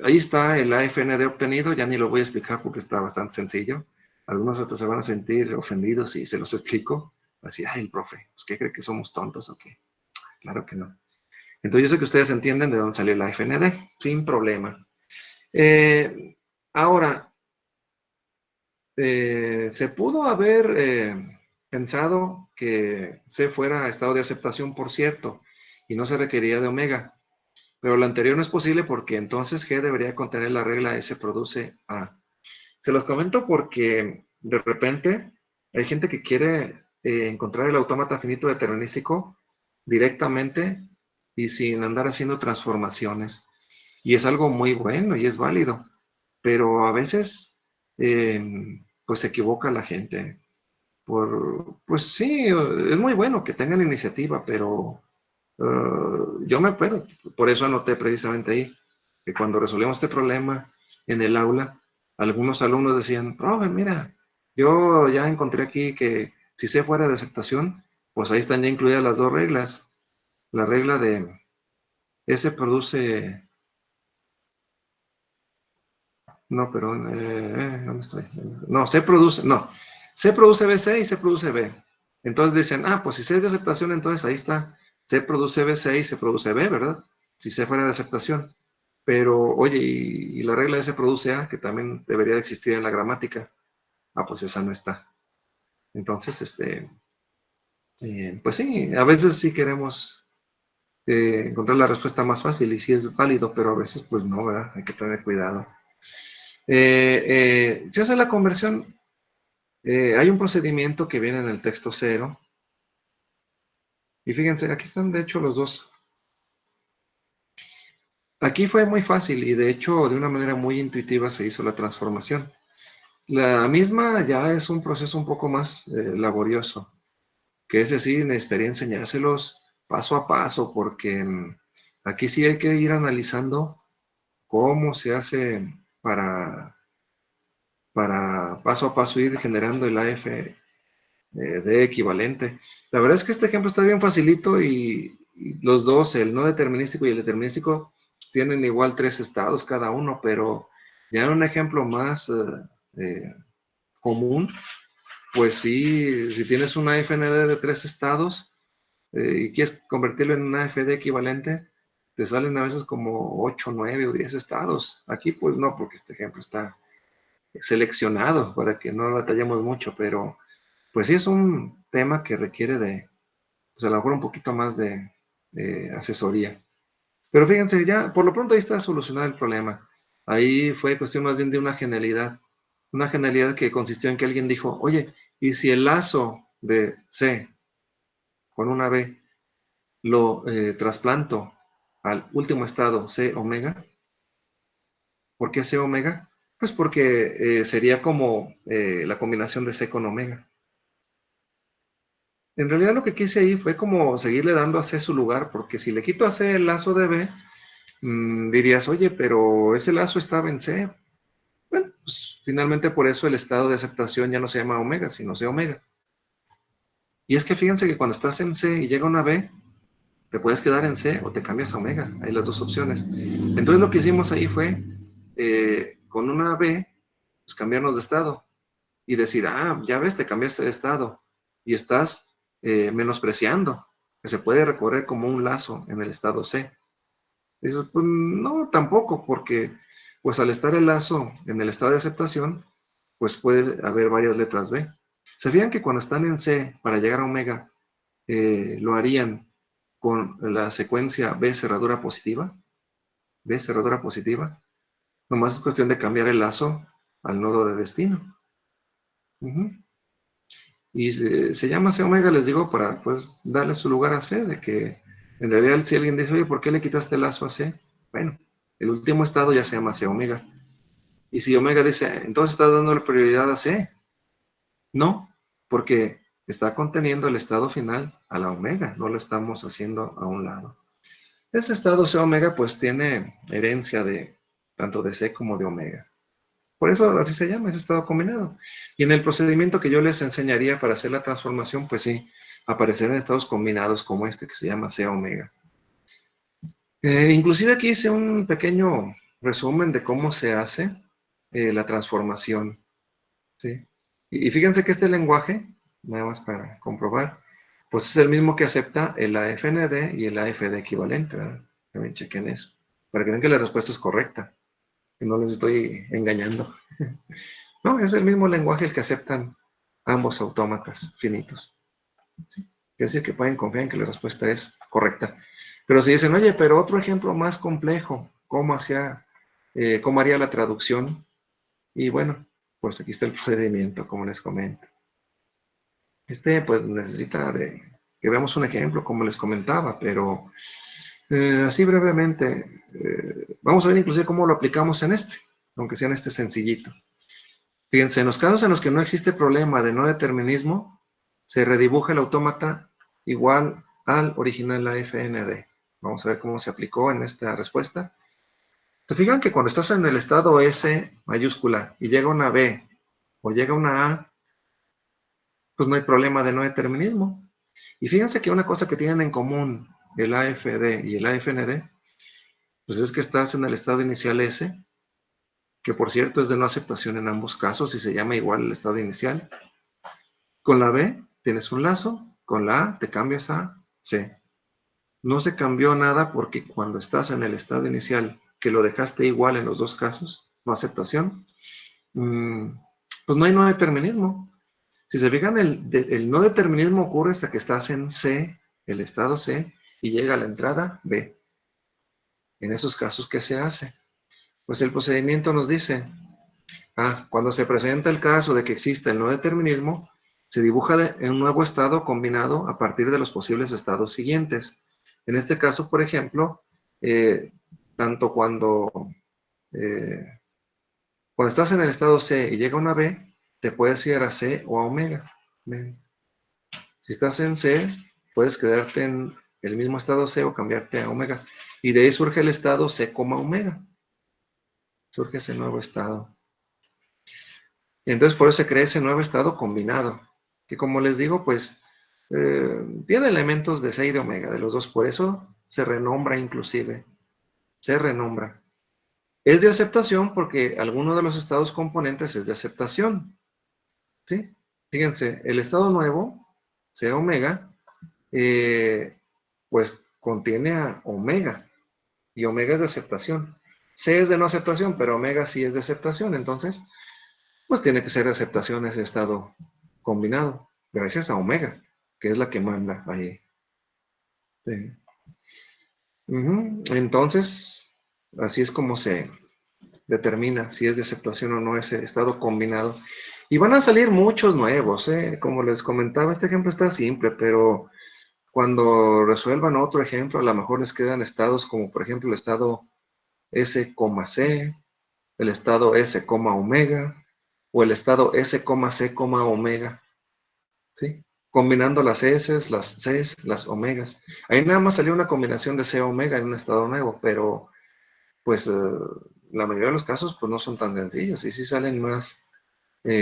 ahí está el AFND obtenido, ya ni lo voy a explicar porque está bastante sencillo. Algunos hasta se van a sentir ofendidos si se los explico. Así, ay, el profe, pues, ¿qué cree que somos tontos o qué? Claro que no. Entonces, yo sé que ustedes entienden de dónde salió el AFND, sin problema. Ahora, se pudo haber pensado que C fuera estado de aceptación, por cierto, y no se requería de omega. Pero lo anterior no es posible porque entonces G debería contener la regla S produce A. Se los comento porque de repente hay gente que quiere encontrar el autómata finito determinístico directamente y sin andar haciendo transformaciones. Y es algo muy bueno y es válido, pero a veces pues se equivoca la gente. Pues sí, es muy bueno que tengan iniciativa, pero yo me acuerdo, por eso anoté precisamente ahí, que cuando resolvimos este problema en el aula, algunos alumnos decían, profe, mira, yo ya encontré aquí que si C fuera de aceptación, pues ahí están ya incluidas las dos reglas. La regla de S produce, no, perdón, ¿dónde estoy? No, C produce, no, C produce BC y C produce B. Entonces dicen, pues si C es de aceptación, entonces ahí está, C produce BC y C produce B, ¿verdad? Si C fuera de aceptación. Pero, oye, y la regla de S produce A, que también debería de existir en la gramática. Pues esa no está. Entonces, pues sí, a veces sí queremos encontrar la respuesta más fácil y sí es válido, pero a veces pues no, ¿verdad? Hay que tener cuidado. Si hace la conversión, hay un procedimiento que viene en el texto 0. Y fíjense, aquí están de hecho los dos. Aquí fue muy fácil y de hecho de una manera muy intuitiva se hizo la transformación. La misma ya es un proceso un poco más laborioso, que ese sí necesitaría enseñárselos paso a paso, porque aquí sí hay que ir analizando cómo se hace para paso a paso ir generando el AF de equivalente. La verdad es que este ejemplo está bien facilito y los dos, el no determinístico y el determinístico, tienen igual 3 estados cada uno, pero ya en un ejemplo más común, pues sí, si tienes una FND de 3 estados y quieres convertirlo en una FD equivalente, te salen a veces como 8, 9 o 10 estados. Aquí pues no, porque este ejemplo está seleccionado para que no batallemos mucho, pero pues sí es un tema que requiere de, pues a lo mejor un poquito más de asesoría. Pero fíjense, ya por lo pronto ahí está solucionado el problema. Ahí fue cuestión más bien de una genialidad que consistió en que alguien dijo, oye, ¿y si el lazo de C con una B lo trasplanto al último estado C omega? ¿Por qué C omega? Pues porque sería como la combinación de C con omega. En realidad lo que quise ahí fue como seguirle dando a C su lugar, porque si le quito a C el lazo de B, dirías, oye, pero ese lazo estaba en C. Bueno, pues finalmente por eso el estado de aceptación ya no se llama omega, sino C omega. Y es que fíjense que cuando estás en C y llega una B, te puedes quedar en C o te cambias a omega. Hay las dos opciones. Entonces lo que hicimos ahí fue, con una B, pues cambiarnos de estado y decir, ah, ya ves, te cambiaste de estado y estás menospreciando que se puede recorrer como un lazo en el estado C. Dices, pues no, tampoco, porque pues al estar el lazo en el estado de aceptación, pues puede haber varias letras B. ¿Sabían que cuando están en C para llegar a omega, lo harían con la secuencia B cerradura positiva? B cerradura positiva. Nomás es cuestión de cambiar el lazo al nodo de destino. Uh-huh. Y se llama C omega, les digo, para pues darle su lugar a C, de que en realidad si alguien dice, oye, ¿por qué le quitaste el lazo a C? Bueno, el último estado ya se llama C omega. Y si omega dice, entonces estás dándole prioridad a C. No, porque está conteniendo el estado final a la omega, no lo estamos haciendo a un lado. Ese estado C omega pues tiene herencia de tanto de C como de omega. Por eso así se llama, ese estado combinado. Y en el procedimiento que yo les enseñaría para hacer la transformación, pues sí, aparecerán estados combinados como este que se llama C omega. Inclusive aquí hice un pequeño resumen de cómo se hace la transformación. ¿Sí? Y fíjense que este lenguaje, nada más para comprobar, pues es el mismo que acepta el AFND y el AFD equivalente, ¿verdad? También chequen eso, para que vean que la respuesta es correcta, que no les estoy engañando. No, es el mismo lenguaje el que aceptan ambos autómatas finitos. ¿Sí? Quiere decir que pueden confiar en que la respuesta es correcta. Pero si dicen, oye, pero otro ejemplo más complejo, ¿cómo haría la traducción? Y bueno, pues aquí está el procedimiento, como les comento. Pues necesita de que veamos un ejemplo, como les comentaba, pero así brevemente, vamos a ver inclusive cómo lo aplicamos en aunque sea en sencillito. Fíjense, en los casos en los que no existe problema de no determinismo, se redibuja el autómata igual al original AFND. Vamos a ver cómo se aplicó en esta respuesta. ¿Se fijan que cuando estás en el estado S mayúscula y llega una B o llega una A, pues no hay problema de no determinismo? Y fíjense que una cosa que tienen en común el AFD y el AFND, pues es que estás en el estado inicial S, que por cierto es de no aceptación en ambos casos y se llama igual el estado inicial. Con la B tienes un lazo, con la A te cambias a C. No se cambió nada porque cuando estás en el estado inicial, que lo dejaste igual en los dos casos, no aceptación, pues no hay no determinismo. Si se fijan, el no determinismo ocurre hasta que estás en C, el estado C, y llega a la entrada B. En esos casos, ¿qué se hace? Pues el procedimiento nos dice, cuando se presenta el caso de que exista el no determinismo, se dibuja en un nuevo estado combinado a partir de los posibles estados siguientes. En este caso, por ejemplo, tanto cuando estás en el estado C y llega una B, te puedes ir a C o a omega. Si estás en C, puedes quedarte en el mismo estado C o cambiarte a omega. Y de ahí surge el estado C, omega. Surge ese nuevo estado. Y entonces por eso se crea ese nuevo estado combinado, que como les digo, pues tiene elementos de C y de omega, de los dos. Por eso se renombra inclusive. Se renombra. Es de aceptación porque alguno de los estados componentes es de aceptación. ¿Sí? Fíjense, el estado nuevo, C omega, pues contiene a omega, y omega es de aceptación. C es de no aceptación, pero omega sí es de aceptación, entonces, pues tiene que ser de aceptación ese estado combinado, gracias a omega, que es la que manda ahí. Sí. Entonces, así es como se determina si es de aceptación o no ese estado combinado. Y van a salir muchos nuevos, como les comentaba, este ejemplo está simple, pero cuando resuelvan otro ejemplo, a lo mejor les quedan estados como, por ejemplo, el estado S, C, el estado S, omega, o el estado S, C, omega, ¿sí? Combinando las S, las C, las omegas. Ahí nada más salió una combinación de C omega en un estado nuevo, pero pues la mayoría de los casos pues no son tan sencillos y sí salen más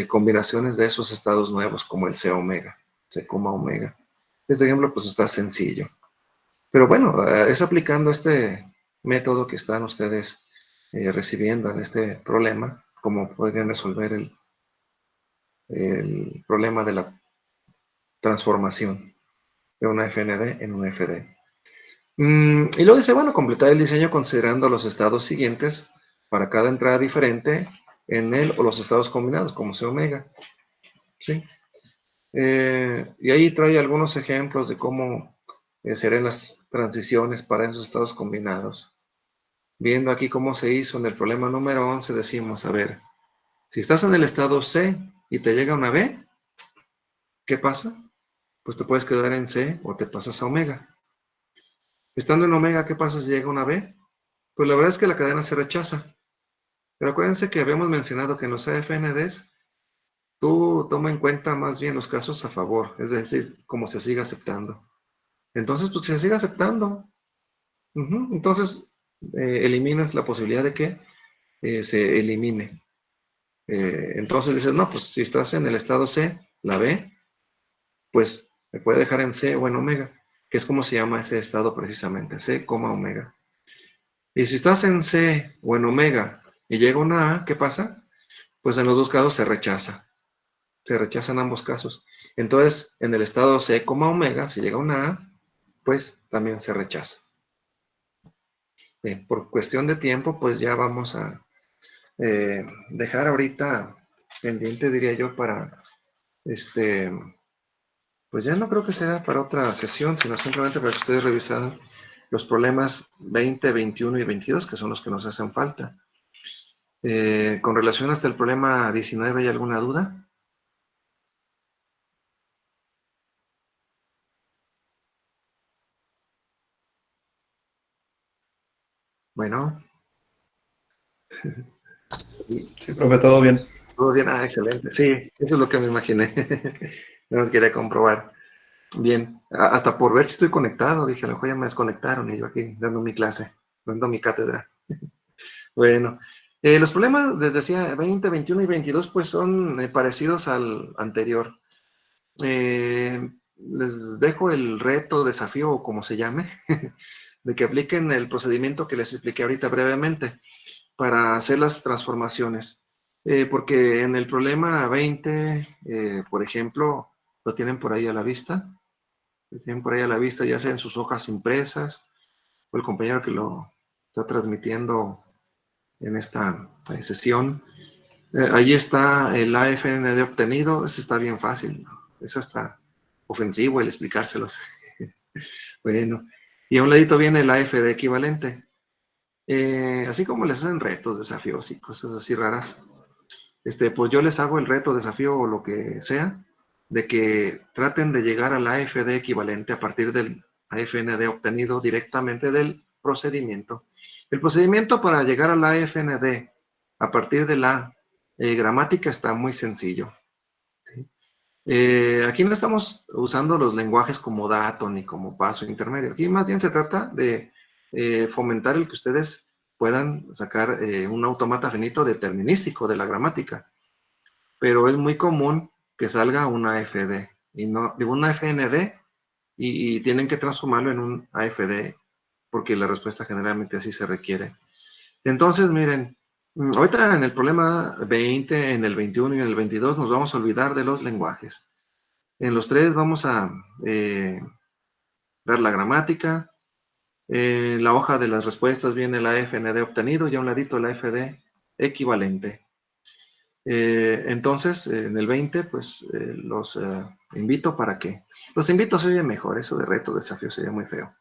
combinaciones de esos estados nuevos como el C omega, C, omega. Este ejemplo pues está sencillo. Pero bueno, es aplicando este método que están ustedes recibiendo en este problema, como pueden resolver el problema de la transformación de una FND en una FD. Y luego dice, bueno, completar el diseño considerando los estados siguientes para cada entrada diferente en él o los estados combinados, como sea omega. ¿Sí? Y ahí trae algunos ejemplos de cómo serían las transiciones para esos estados combinados. Viendo aquí cómo se hizo en el problema número 11, decimos, a ver, si estás en el estado C y te llega una B, ¿qué pasa? Pues te puedes quedar en C o te pasas a omega. Estando en omega, ¿qué pasa si llega una B? Pues la verdad es que la cadena se rechaza. Pero acuérdense que habíamos mencionado que en los AFNDs, tú toma en cuenta más bien los casos a favor, es decir, como se sigue aceptando. Entonces, pues se sigue aceptando. Entonces, eliminas la posibilidad de que se elimine. Entonces dices, no, pues si estás en el estado C, la B, pues me puede dejar en C o en omega, que es como se llama ese estado precisamente, C, omega. Y si estás en C o en omega y llega una A, ¿qué pasa? Pues en los dos casos se rechaza. Se rechazan ambos casos. Entonces, en el estado C, omega, si llega una A, pues también se rechaza. Bien, por cuestión de tiempo, pues ya vamos a dejar ahorita pendiente, diría yo, para pues ya no creo que sea para otra sesión, sino simplemente para que ustedes revisaran los problemas 20, 21 y 22, que son los que nos hacen falta. Con relación hasta el problema 19, ¿hay alguna duda? Bueno, Sí, profe, todo bien. todo bien, excelente. Sí, eso es lo que me imaginé. No más quería comprobar. Bien, hasta por ver si estoy conectado, dije, a lo mejor ya me desconectaron y yo aquí dando mi clase, dando mi cátedra. Bueno, los problemas, les decía, 20, 21 y 22, pues son parecidos al anterior. Les dejo el reto, desafío o como se llame, de que apliquen el procedimiento que les expliqué ahorita brevemente para hacer las transformaciones. Porque en el problema 20, por ejemplo, lo tienen por ahí a la vista, ya sea en sus hojas impresas o el compañero que lo está transmitiendo en esta sesión. Ahí está el AFND obtenido, ese está bien fácil, ¿no? Eso está ofensivo el explicárselos. Bueno, y a un ladito viene el AFD equivalente. Así como les hacen retos, desafíos y cosas así raras, pues yo les hago el reto, desafío o lo que sea, de que traten de llegar al AFD equivalente a partir del AFND obtenido directamente del procedimiento. El procedimiento para llegar al AFND a partir de la gramática está muy sencillo. ¿Sí? Aquí no estamos usando los lenguajes como dato ni como paso intermedio. Aquí más bien se trata de fomentar el que ustedes puedan sacar un automata finito determinístico de la gramática. Pero es muy común que salga una AFD y no de una FND y tienen que transformarlo en un AFD porque la respuesta generalmente así se requiere. Entonces, miren, ahorita en el problema 20, en el 21 y en el 22 nos vamos a olvidar de los lenguajes. En los tres vamos a ver la gramática. En la hoja de las respuestas viene la FND obtenido y a un ladito la FD equivalente. Entonces, en el 20, pues los invito para que... Los invito, se oye mejor, eso de reto, desafío sería muy feo.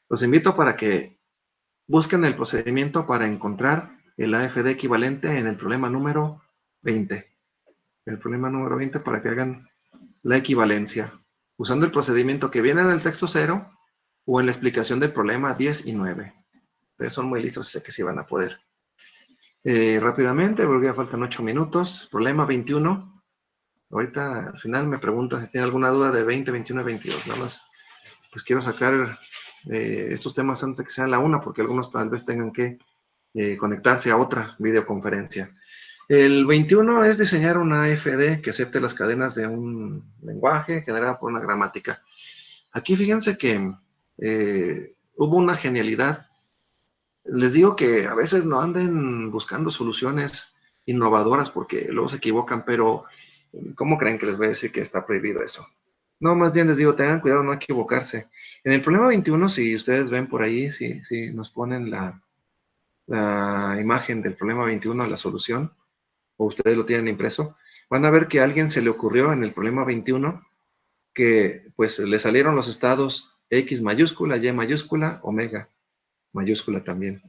Los invito para que busquen el procedimiento para encontrar el AFD equivalente en el problema número 20. El problema número 20 para que hagan la equivalencia, usando el procedimiento que viene en el texto 0 o en la explicación del problema 10 y 9. Ustedes son muy listos, sé que sí van a poder. Rápidamente, porque ya faltan 8 minutos. Problema 21. Ahorita al final me preguntan si tienen alguna duda de 20, 21 y 22. Nada más, pues quiero sacar estos temas antes de que sea la una, porque algunos tal vez tengan que conectarse a otra videoconferencia. El 21 es diseñar una AFD que acepte las cadenas de un lenguaje generada por una gramática. Aquí fíjense que hubo una genialidad. Les digo que a veces no anden buscando soluciones innovadoras porque luego se equivocan, pero ¿cómo creen que les voy a decir que está prohibido eso? No, más bien les digo, tengan cuidado no equivocarse. En el problema 21, si ustedes ven por ahí, si nos ponen la imagen del problema 21, la solución, o ustedes lo tienen impreso, van a ver que a alguien se le ocurrió en el problema 21 que pues le salieron los estados X mayúscula, Y mayúscula, omega mayúscula también.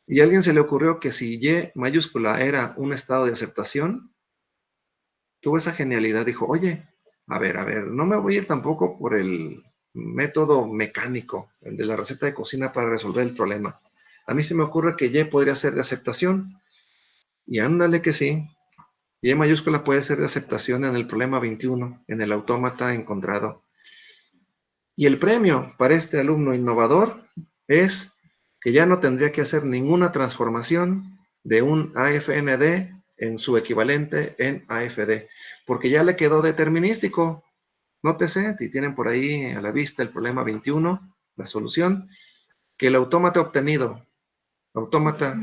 Y a alguien se le ocurrió que si Y mayúscula era un estado de aceptación, tuvo esa genialidad, dijo, oye, a ver, no me voy a ir tampoco por el método mecánico, el de la receta de cocina para resolver el problema. A mí se me ocurre que Y podría ser de aceptación, y ándale que sí. Y mayúscula puede ser de aceptación en el problema 21, en el autómata encontrado. Y el premio para este alumno innovador es que ya no tendría que hacer ninguna transformación de un AFND en su equivalente en AFD, porque ya le quedó determinístico. Nótese, si tienen por ahí a la vista el problema 21, la solución, que el autómata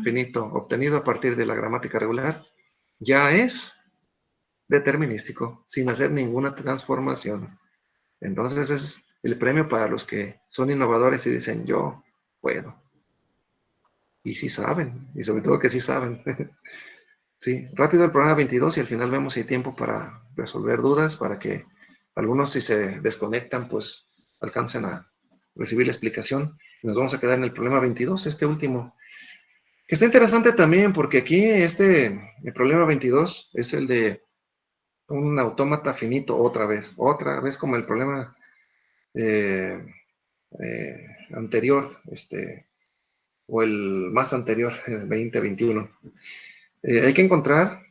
finito, obtenido a partir de la gramática regular, ya es determinístico, sin hacer ninguna transformación. Entonces es el premio para los que son innovadores y dicen, yo puedo. Y sí saben, y sobre todo que sí saben. Sí, rápido el programa 22 y al final vemos si hay tiempo para resolver dudas, para que algunos si se desconectan, pues alcancen a recibir la explicación. Nos vamos a quedar en el problema 22, este último. Que está interesante también porque aquí el problema 22 es el de un autómata finito otra vez como el problema eh, anterior, o el más anterior, el 2021. Hay que encontrar,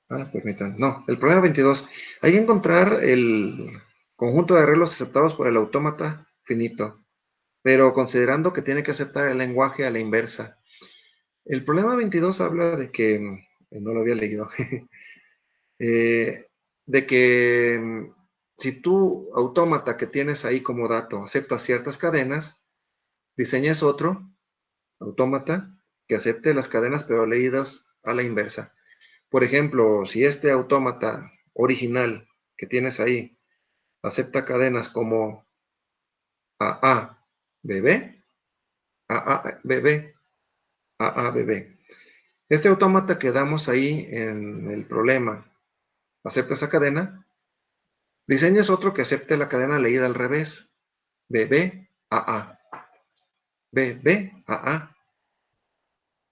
permítanme, no, el problema 22, hay que encontrar el conjunto de arreglos aceptados por el autómata finito, pero considerando que tiene que aceptar el lenguaje a la inversa. El problema 22 habla de que, no lo había leído, de que si tu autómata que tienes ahí como dato acepta ciertas cadenas, diseñes otro autómata que acepte las cadenas pero leídas a la inversa. Por ejemplo, si este autómata original que tienes ahí acepta cadenas como AA, BB, AA, BB, AA, BB. Este autómata que damos ahí en el problema acepta esa cadena, diseñes otro que acepte la cadena leída al revés, BB, AA, BB, AA.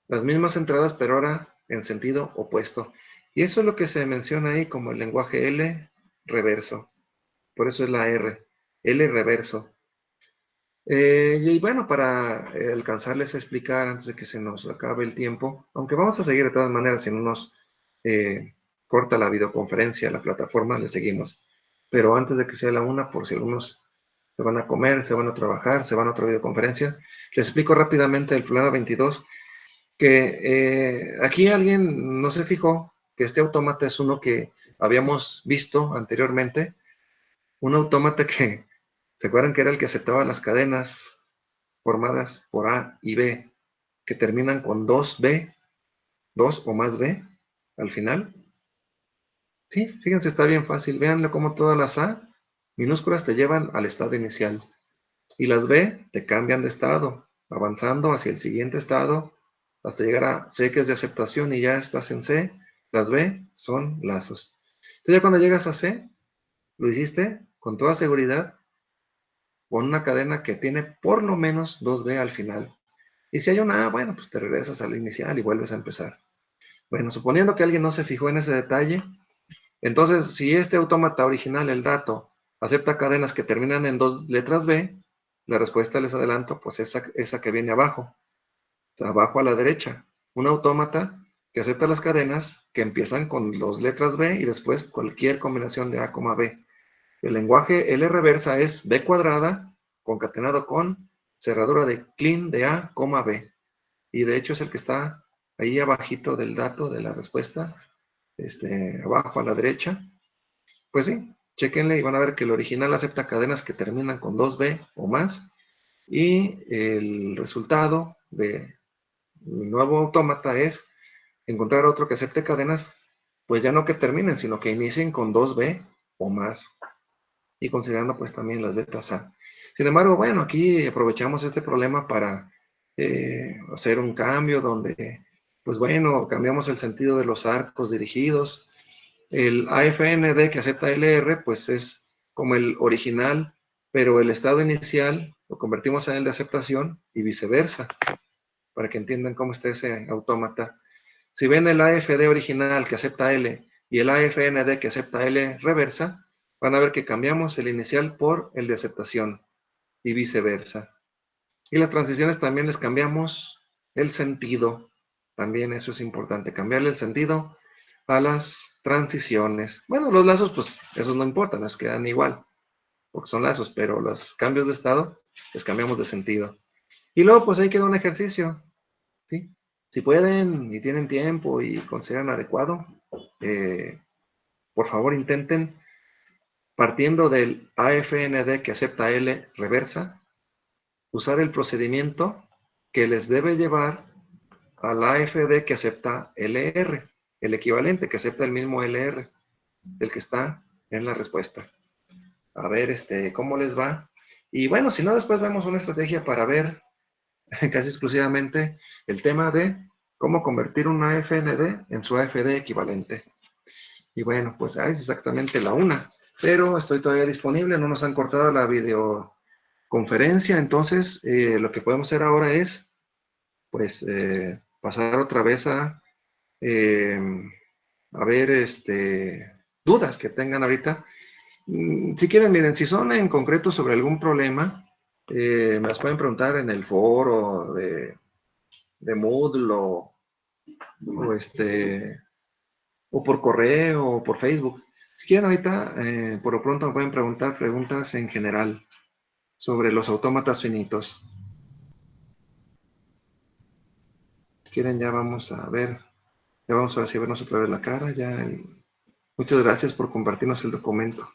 Las mismas entradas, pero ahora en sentido opuesto. Y eso es lo que se menciona ahí como el lenguaje L reverso. Por eso es la R, L reverso. Y bueno, para alcanzarles a explicar antes de que se nos acabe el tiempo, aunque vamos a seguir de todas maneras, si no nos corta la videoconferencia, la plataforma, le seguimos. Pero antes de que sea la una, por si algunos se van a comer, se van a trabajar, se van a otra videoconferencia, les explico rápidamente el problema 22, que aquí alguien no se fijó que este autómata es uno que habíamos visto anteriormente, un autómata que, ¿se acuerdan que era el que aceptaba las cadenas formadas por A y B, que terminan con 2B, 2 o más B al final? Sí, fíjense, está bien fácil. Véanlo como todas las A minúsculas te llevan al estado inicial y las B te cambian de estado, avanzando hacia el siguiente estado hasta llegar a C, que es de aceptación, y ya estás en C. Las B son lazos. Entonces ya cuando llegas a C, lo hiciste con toda seguridad con una cadena que tiene por lo menos 2B al final. Y si hay una A, bueno, pues te regresas al inicial y vuelves a empezar. Bueno, suponiendo que alguien no se fijó en ese detalle, entonces si este autómata original, el dato, acepta cadenas que terminan en 2 letras B, la respuesta les adelanto, pues esa que viene abajo, abajo a la derecha. Un autómata que acepta las cadenas que empiezan con 2 letras B y después cualquier combinación de A, B. El lenguaje L reversa es B cuadrada concatenado con cerradura de clean de A, B. Y de hecho es el que está ahí abajito del dato de la respuesta, abajo a la derecha. Pues sí, chequenle y van a ver que el original acepta cadenas que terminan con 2B o más, y el resultado del nuevo autómata es encontrar otro que acepte cadenas, pues ya no que terminen, sino que inicien con 2B o más, y considerando pues también las letras A. Sin embargo, bueno, aquí aprovechamos este problema para hacer un cambio donde, pues bueno, cambiamos el sentido de los arcos dirigidos. El AFND que acepta LR, pues es como el original, pero el estado inicial lo convertimos en el de aceptación y viceversa, para que entiendan cómo está ese autómata. Si ven el AFD original que acepta L y el AFND que acepta L reversa, van a ver que cambiamos el inicial por el de aceptación y viceversa. Y las transiciones también les cambiamos el sentido. También eso es importante, cambiarle el sentido a las transiciones. Bueno, los lazos, pues esos no importan, nos quedan igual, porque son lazos, pero los cambios de estado les cambiamos de sentido. Y luego, pues ahí queda un ejercicio, ¿sí? Si pueden y tienen tiempo y consideran adecuado, por favor intenten, partiendo del AFND que acepta L reversa, usar el procedimiento que les debe llevar al AFD que acepta LR, el equivalente que acepta el mismo LR, el que está en la respuesta. A ver cómo les va. Y bueno, si no, después vemos una estrategia para ver casi exclusivamente el tema de cómo convertir un AFND en su AFD equivalente. Y bueno, pues es exactamente la una, pero estoy todavía disponible, no nos han cortado la videoconferencia, entonces lo que podemos hacer ahora es, pues, pasar otra vez eh, a ver, dudas que tengan ahorita. Si quieren, miren, si son en concreto sobre algún problema, me las pueden preguntar en el foro de Moodle o, o por correo o por Facebook. Si quieren ahorita, por lo pronto me pueden preguntar preguntas en general sobre los autómatas finitos. Si quieren, ya vamos a ver, ya vamos a ver si vernos otra vez la cara. Muchas gracias por compartirnos el documento.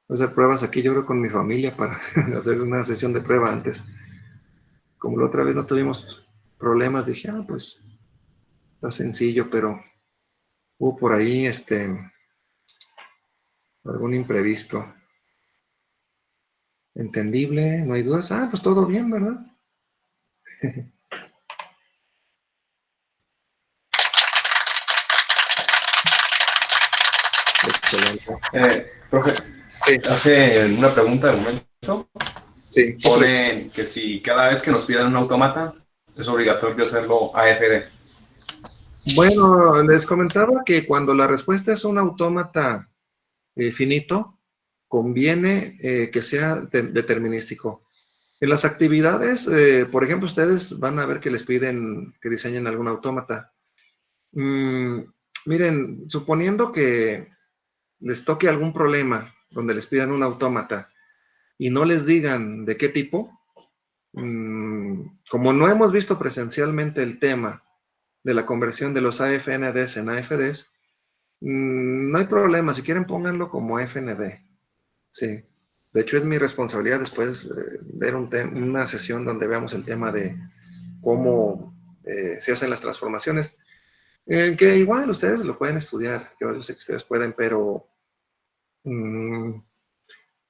Voy a hacer pruebas aquí, yo creo, con mi familia para hacer una sesión de prueba antes. Como la otra vez no tuvimos problemas, dije, pues está sencillo, pero hubo por ahí algún imprevisto. Entendible, no hay dudas. Pues todo bien, ¿verdad? Excelente. Profe, Sí, hace una pregunta de momento. sí. Ponen que si cada vez que nos pidan un autómata es obligatorio hacerlo AFD. Bueno, les comentaba que cuando la respuesta es un autómata finito, conviene que sea determinístico. En las actividades, por ejemplo, ustedes van a ver que les piden que diseñen algún autómata. Miren, suponiendo que les toque algún problema donde les pidan un autómata y no les digan de qué tipo, como no hemos visto presencialmente el tema de la conversión de los AFNDs en AFDs, no hay problema, si quieren pónganlo como AFND. Sí, de hecho es mi responsabilidad después ver una sesión donde veamos el tema de cómo se hacen las transformaciones, que igual ustedes lo pueden estudiar, yo sé que ustedes pueden, pero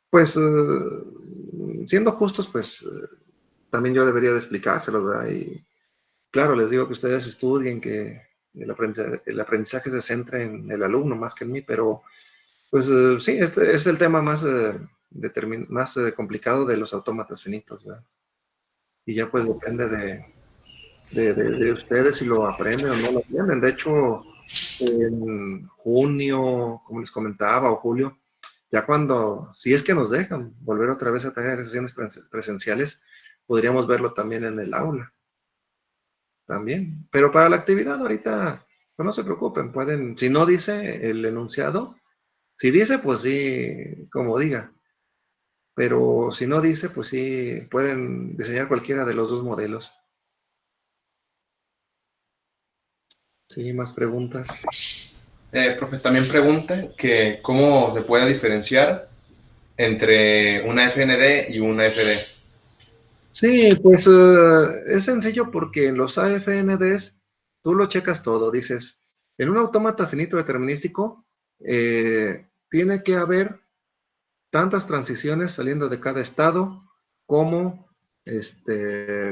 pues siendo justos, pues también yo debería de explicárselo, ¿verdad? Y claro, les digo que ustedes estudien, que el aprendizaje se centre en el alumno más que en mí, pero pues sí, este es el tema más, más complicado de los autómatas finitos, ¿verdad? Y ya pues depende de ustedes si lo aprenden o no lo aprenden. De hecho, en junio, como les comentaba, o julio, ya cuando, si es que nos dejan volver otra vez a tener sesiones presenciales, podríamos verlo también en el aula, también. Pero para la actividad ahorita, pues no se preocupen, pueden, si no dice el enunciado, si dice, pues sí, como diga. Pero si no dice, pues sí, pueden diseñar cualquiera de los dos modelos. Sí, más preguntas. Profe, también pregunta que cómo se puede diferenciar entre una FND y una FD. Sí, pues es sencillo porque en los AFNDs tú lo checas todo. Dices, en un autómata finito determinístico tiene que haber tantas transiciones saliendo de cada estado como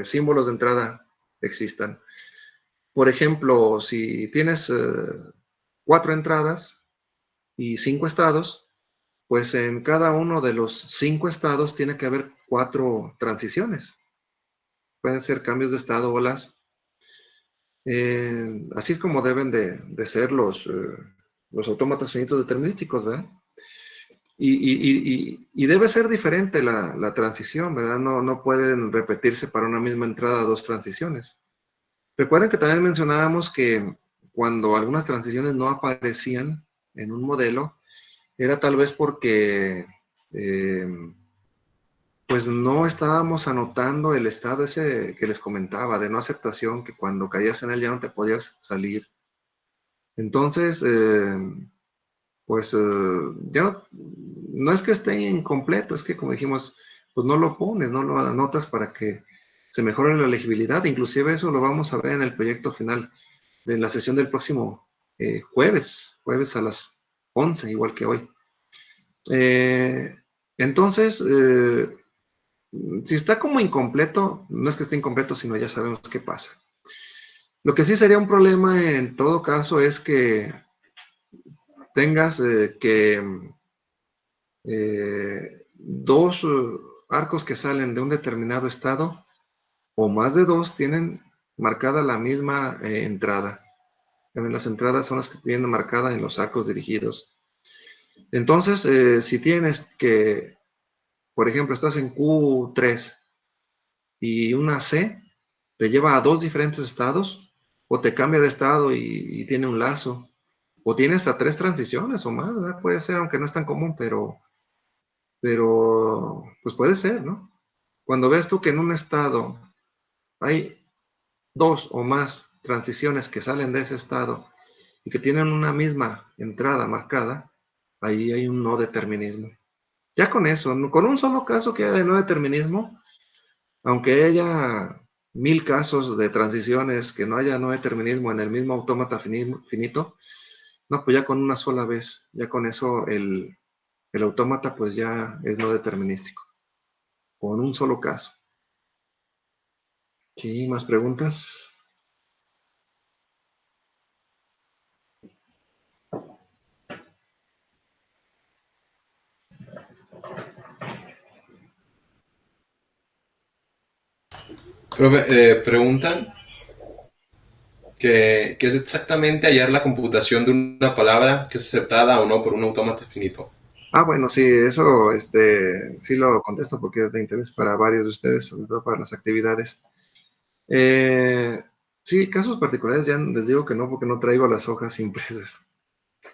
símbolos de entrada existan. Por ejemplo, si tienes 4 entradas y 5 estados, pues en cada uno de los 5 estados tiene que haber 4 transiciones. Pueden ser cambios de estado o las. Así es como deben de ser los autómatas finitos determinísticos, ¿verdad? Y debe ser diferente la transición, ¿verdad? No pueden repetirse para una misma entrada 2 transiciones. Recuerden que también mencionábamos que cuando algunas transiciones no aparecían en un modelo, era tal vez porque eh, pues no estábamos anotando el estado ese que les comentaba de no aceptación, que cuando caías en él ya no te podías salir. Entonces, pues ya no es que esté incompleto, es que como dijimos, pues no lo pones, no lo anotas para que se mejore la legibilidad. Inclusive eso lo vamos a ver en el proyecto final de la sesión del próximo jueves a las 11, igual que hoy. Eh, entonces, si está como incompleto, no es que esté incompleto, sino ya sabemos qué pasa. Lo que sí sería un problema en todo caso es que tengas que 2 arcos que salen de un determinado estado o más de 2 tienen marcada la misma entrada. También las entradas son las que tienen marcada en los arcos dirigidos. Entonces, si tienes que, por ejemplo, estás en Q3 y una C te lleva a 2 diferentes estados, o te cambia de estado y tiene un lazo, o tiene hasta 3 transiciones o más, ¿verdad? Puede ser, aunque no es tan común, pero pues puede ser, ¿no? Cuando ves tú que en un estado hay 2 o más transiciones que salen de ese estado y que tienen una misma entrada marcada, ahí hay un no determinismo. Ya con eso, con un solo caso que haya de no determinismo, aunque haya 1000 casos de transiciones que no haya no determinismo en el mismo autómata finito, no, pues ya con una sola vez, ya con eso el autómata pues ya es no determinístico, con un solo caso. Sí, más preguntas. Profe, preguntan que es exactamente hallar la computación de una palabra que es aceptada o no por un autómata finito. Bueno, sí, eso sí lo contesto porque es de interés para varios de ustedes, sobre todo para las actividades. Eh, sí, casos particulares ya les digo que no, porque no traigo las hojas impresas.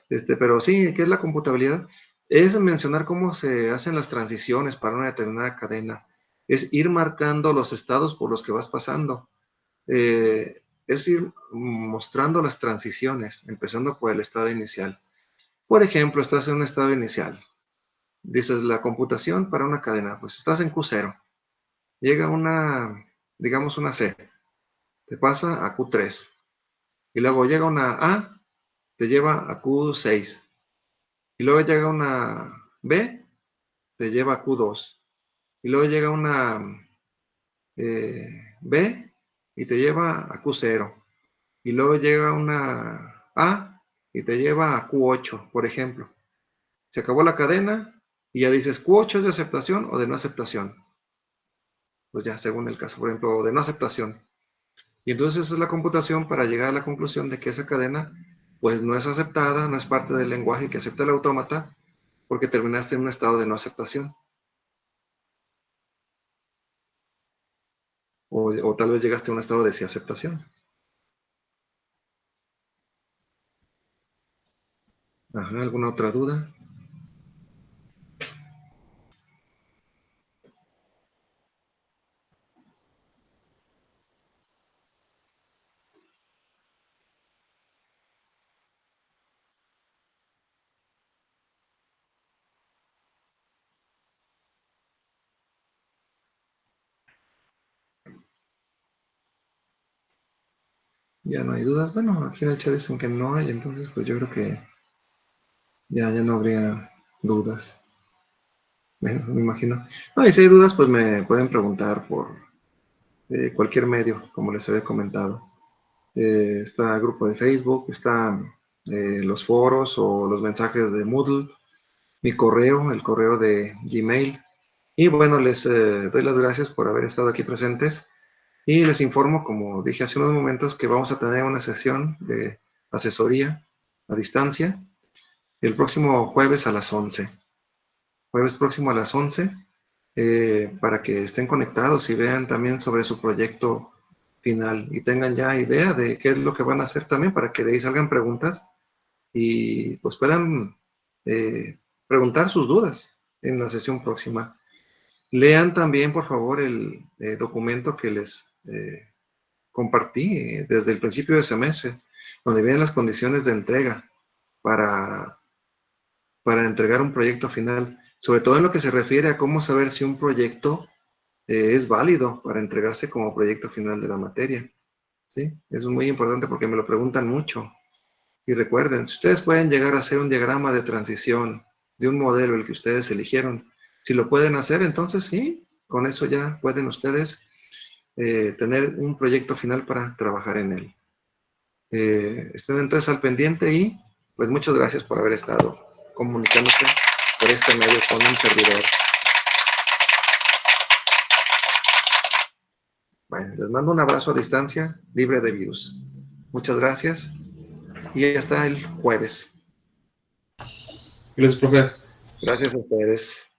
Pero sí, ¿qué es la computabilidad? Es mencionar cómo se hacen las transiciones para una determinada cadena. Es ir marcando los estados por los que vas pasando. Es ir mostrando las transiciones, empezando por el estado inicial. Por ejemplo, estás en un estado inicial. Dices la computación para una cadena. Pues estás en Q0. Llega digamos una C. Te pasa a Q3. Y luego llega una A, te lleva a Q6. Y luego llega una B, te lleva a Q2. Y luego llega una B y te lleva a Q0. Y luego llega una A y te lleva a Q8, por ejemplo. Se acabó la cadena y ya dices Q8 es de aceptación o de no aceptación. Pues ya, según el caso, por ejemplo, de no aceptación. Y entonces esa es la computación para llegar a la conclusión de que esa cadena pues no es aceptada, no es parte del lenguaje que acepta el autómata, porque terminaste en un estado de no aceptación. O tal vez llegaste a un estado de sí aceptación. Ajá, ¿alguna otra duda? Ya no hay dudas. Bueno, aquí en el chat dicen que no hay, entonces pues yo creo que ya no habría dudas. Bueno, me imagino. No, y si hay dudas, pues me pueden preguntar por cualquier medio, como les había comentado. Está el grupo de Facebook, están los foros o los mensajes de Moodle, mi correo, el correo de Gmail. Y bueno, les doy las gracias por haber estado aquí presentes y les informo, como dije hace unos momentos, que vamos a tener una sesión de asesoría a distancia el próximo jueves a las 11. Jueves próximo a las 11, para que estén conectados y vean también sobre su proyecto final y tengan ya idea de qué es lo que van a hacer también para que de ahí salgan preguntas y pues puedan preguntar sus dudas en la sesión próxima. Lean también, por favor, el documento que les compartí desde el principio de semestre, donde vienen las condiciones de entrega para, para entregar un proyecto final, sobre todo en lo que se refiere a cómo saber si un proyecto es válido para entregarse como proyecto final de la materia. ¿Sí? Eso es muy importante porque me lo preguntan mucho. Y recuerden, si ustedes pueden llegar a hacer un diagrama de transición de un modelo, el que ustedes eligieron, si lo pueden hacer, entonces sí, con eso ya pueden ustedes tener un proyecto final para trabajar en él. Estén entonces al pendiente y pues muchas gracias por haber estado comunicándose por este medio con un servidor. Bueno, les mando un abrazo a distancia, libre de virus. Muchas gracias y hasta el jueves. Gracias, profe. Gracias a ustedes.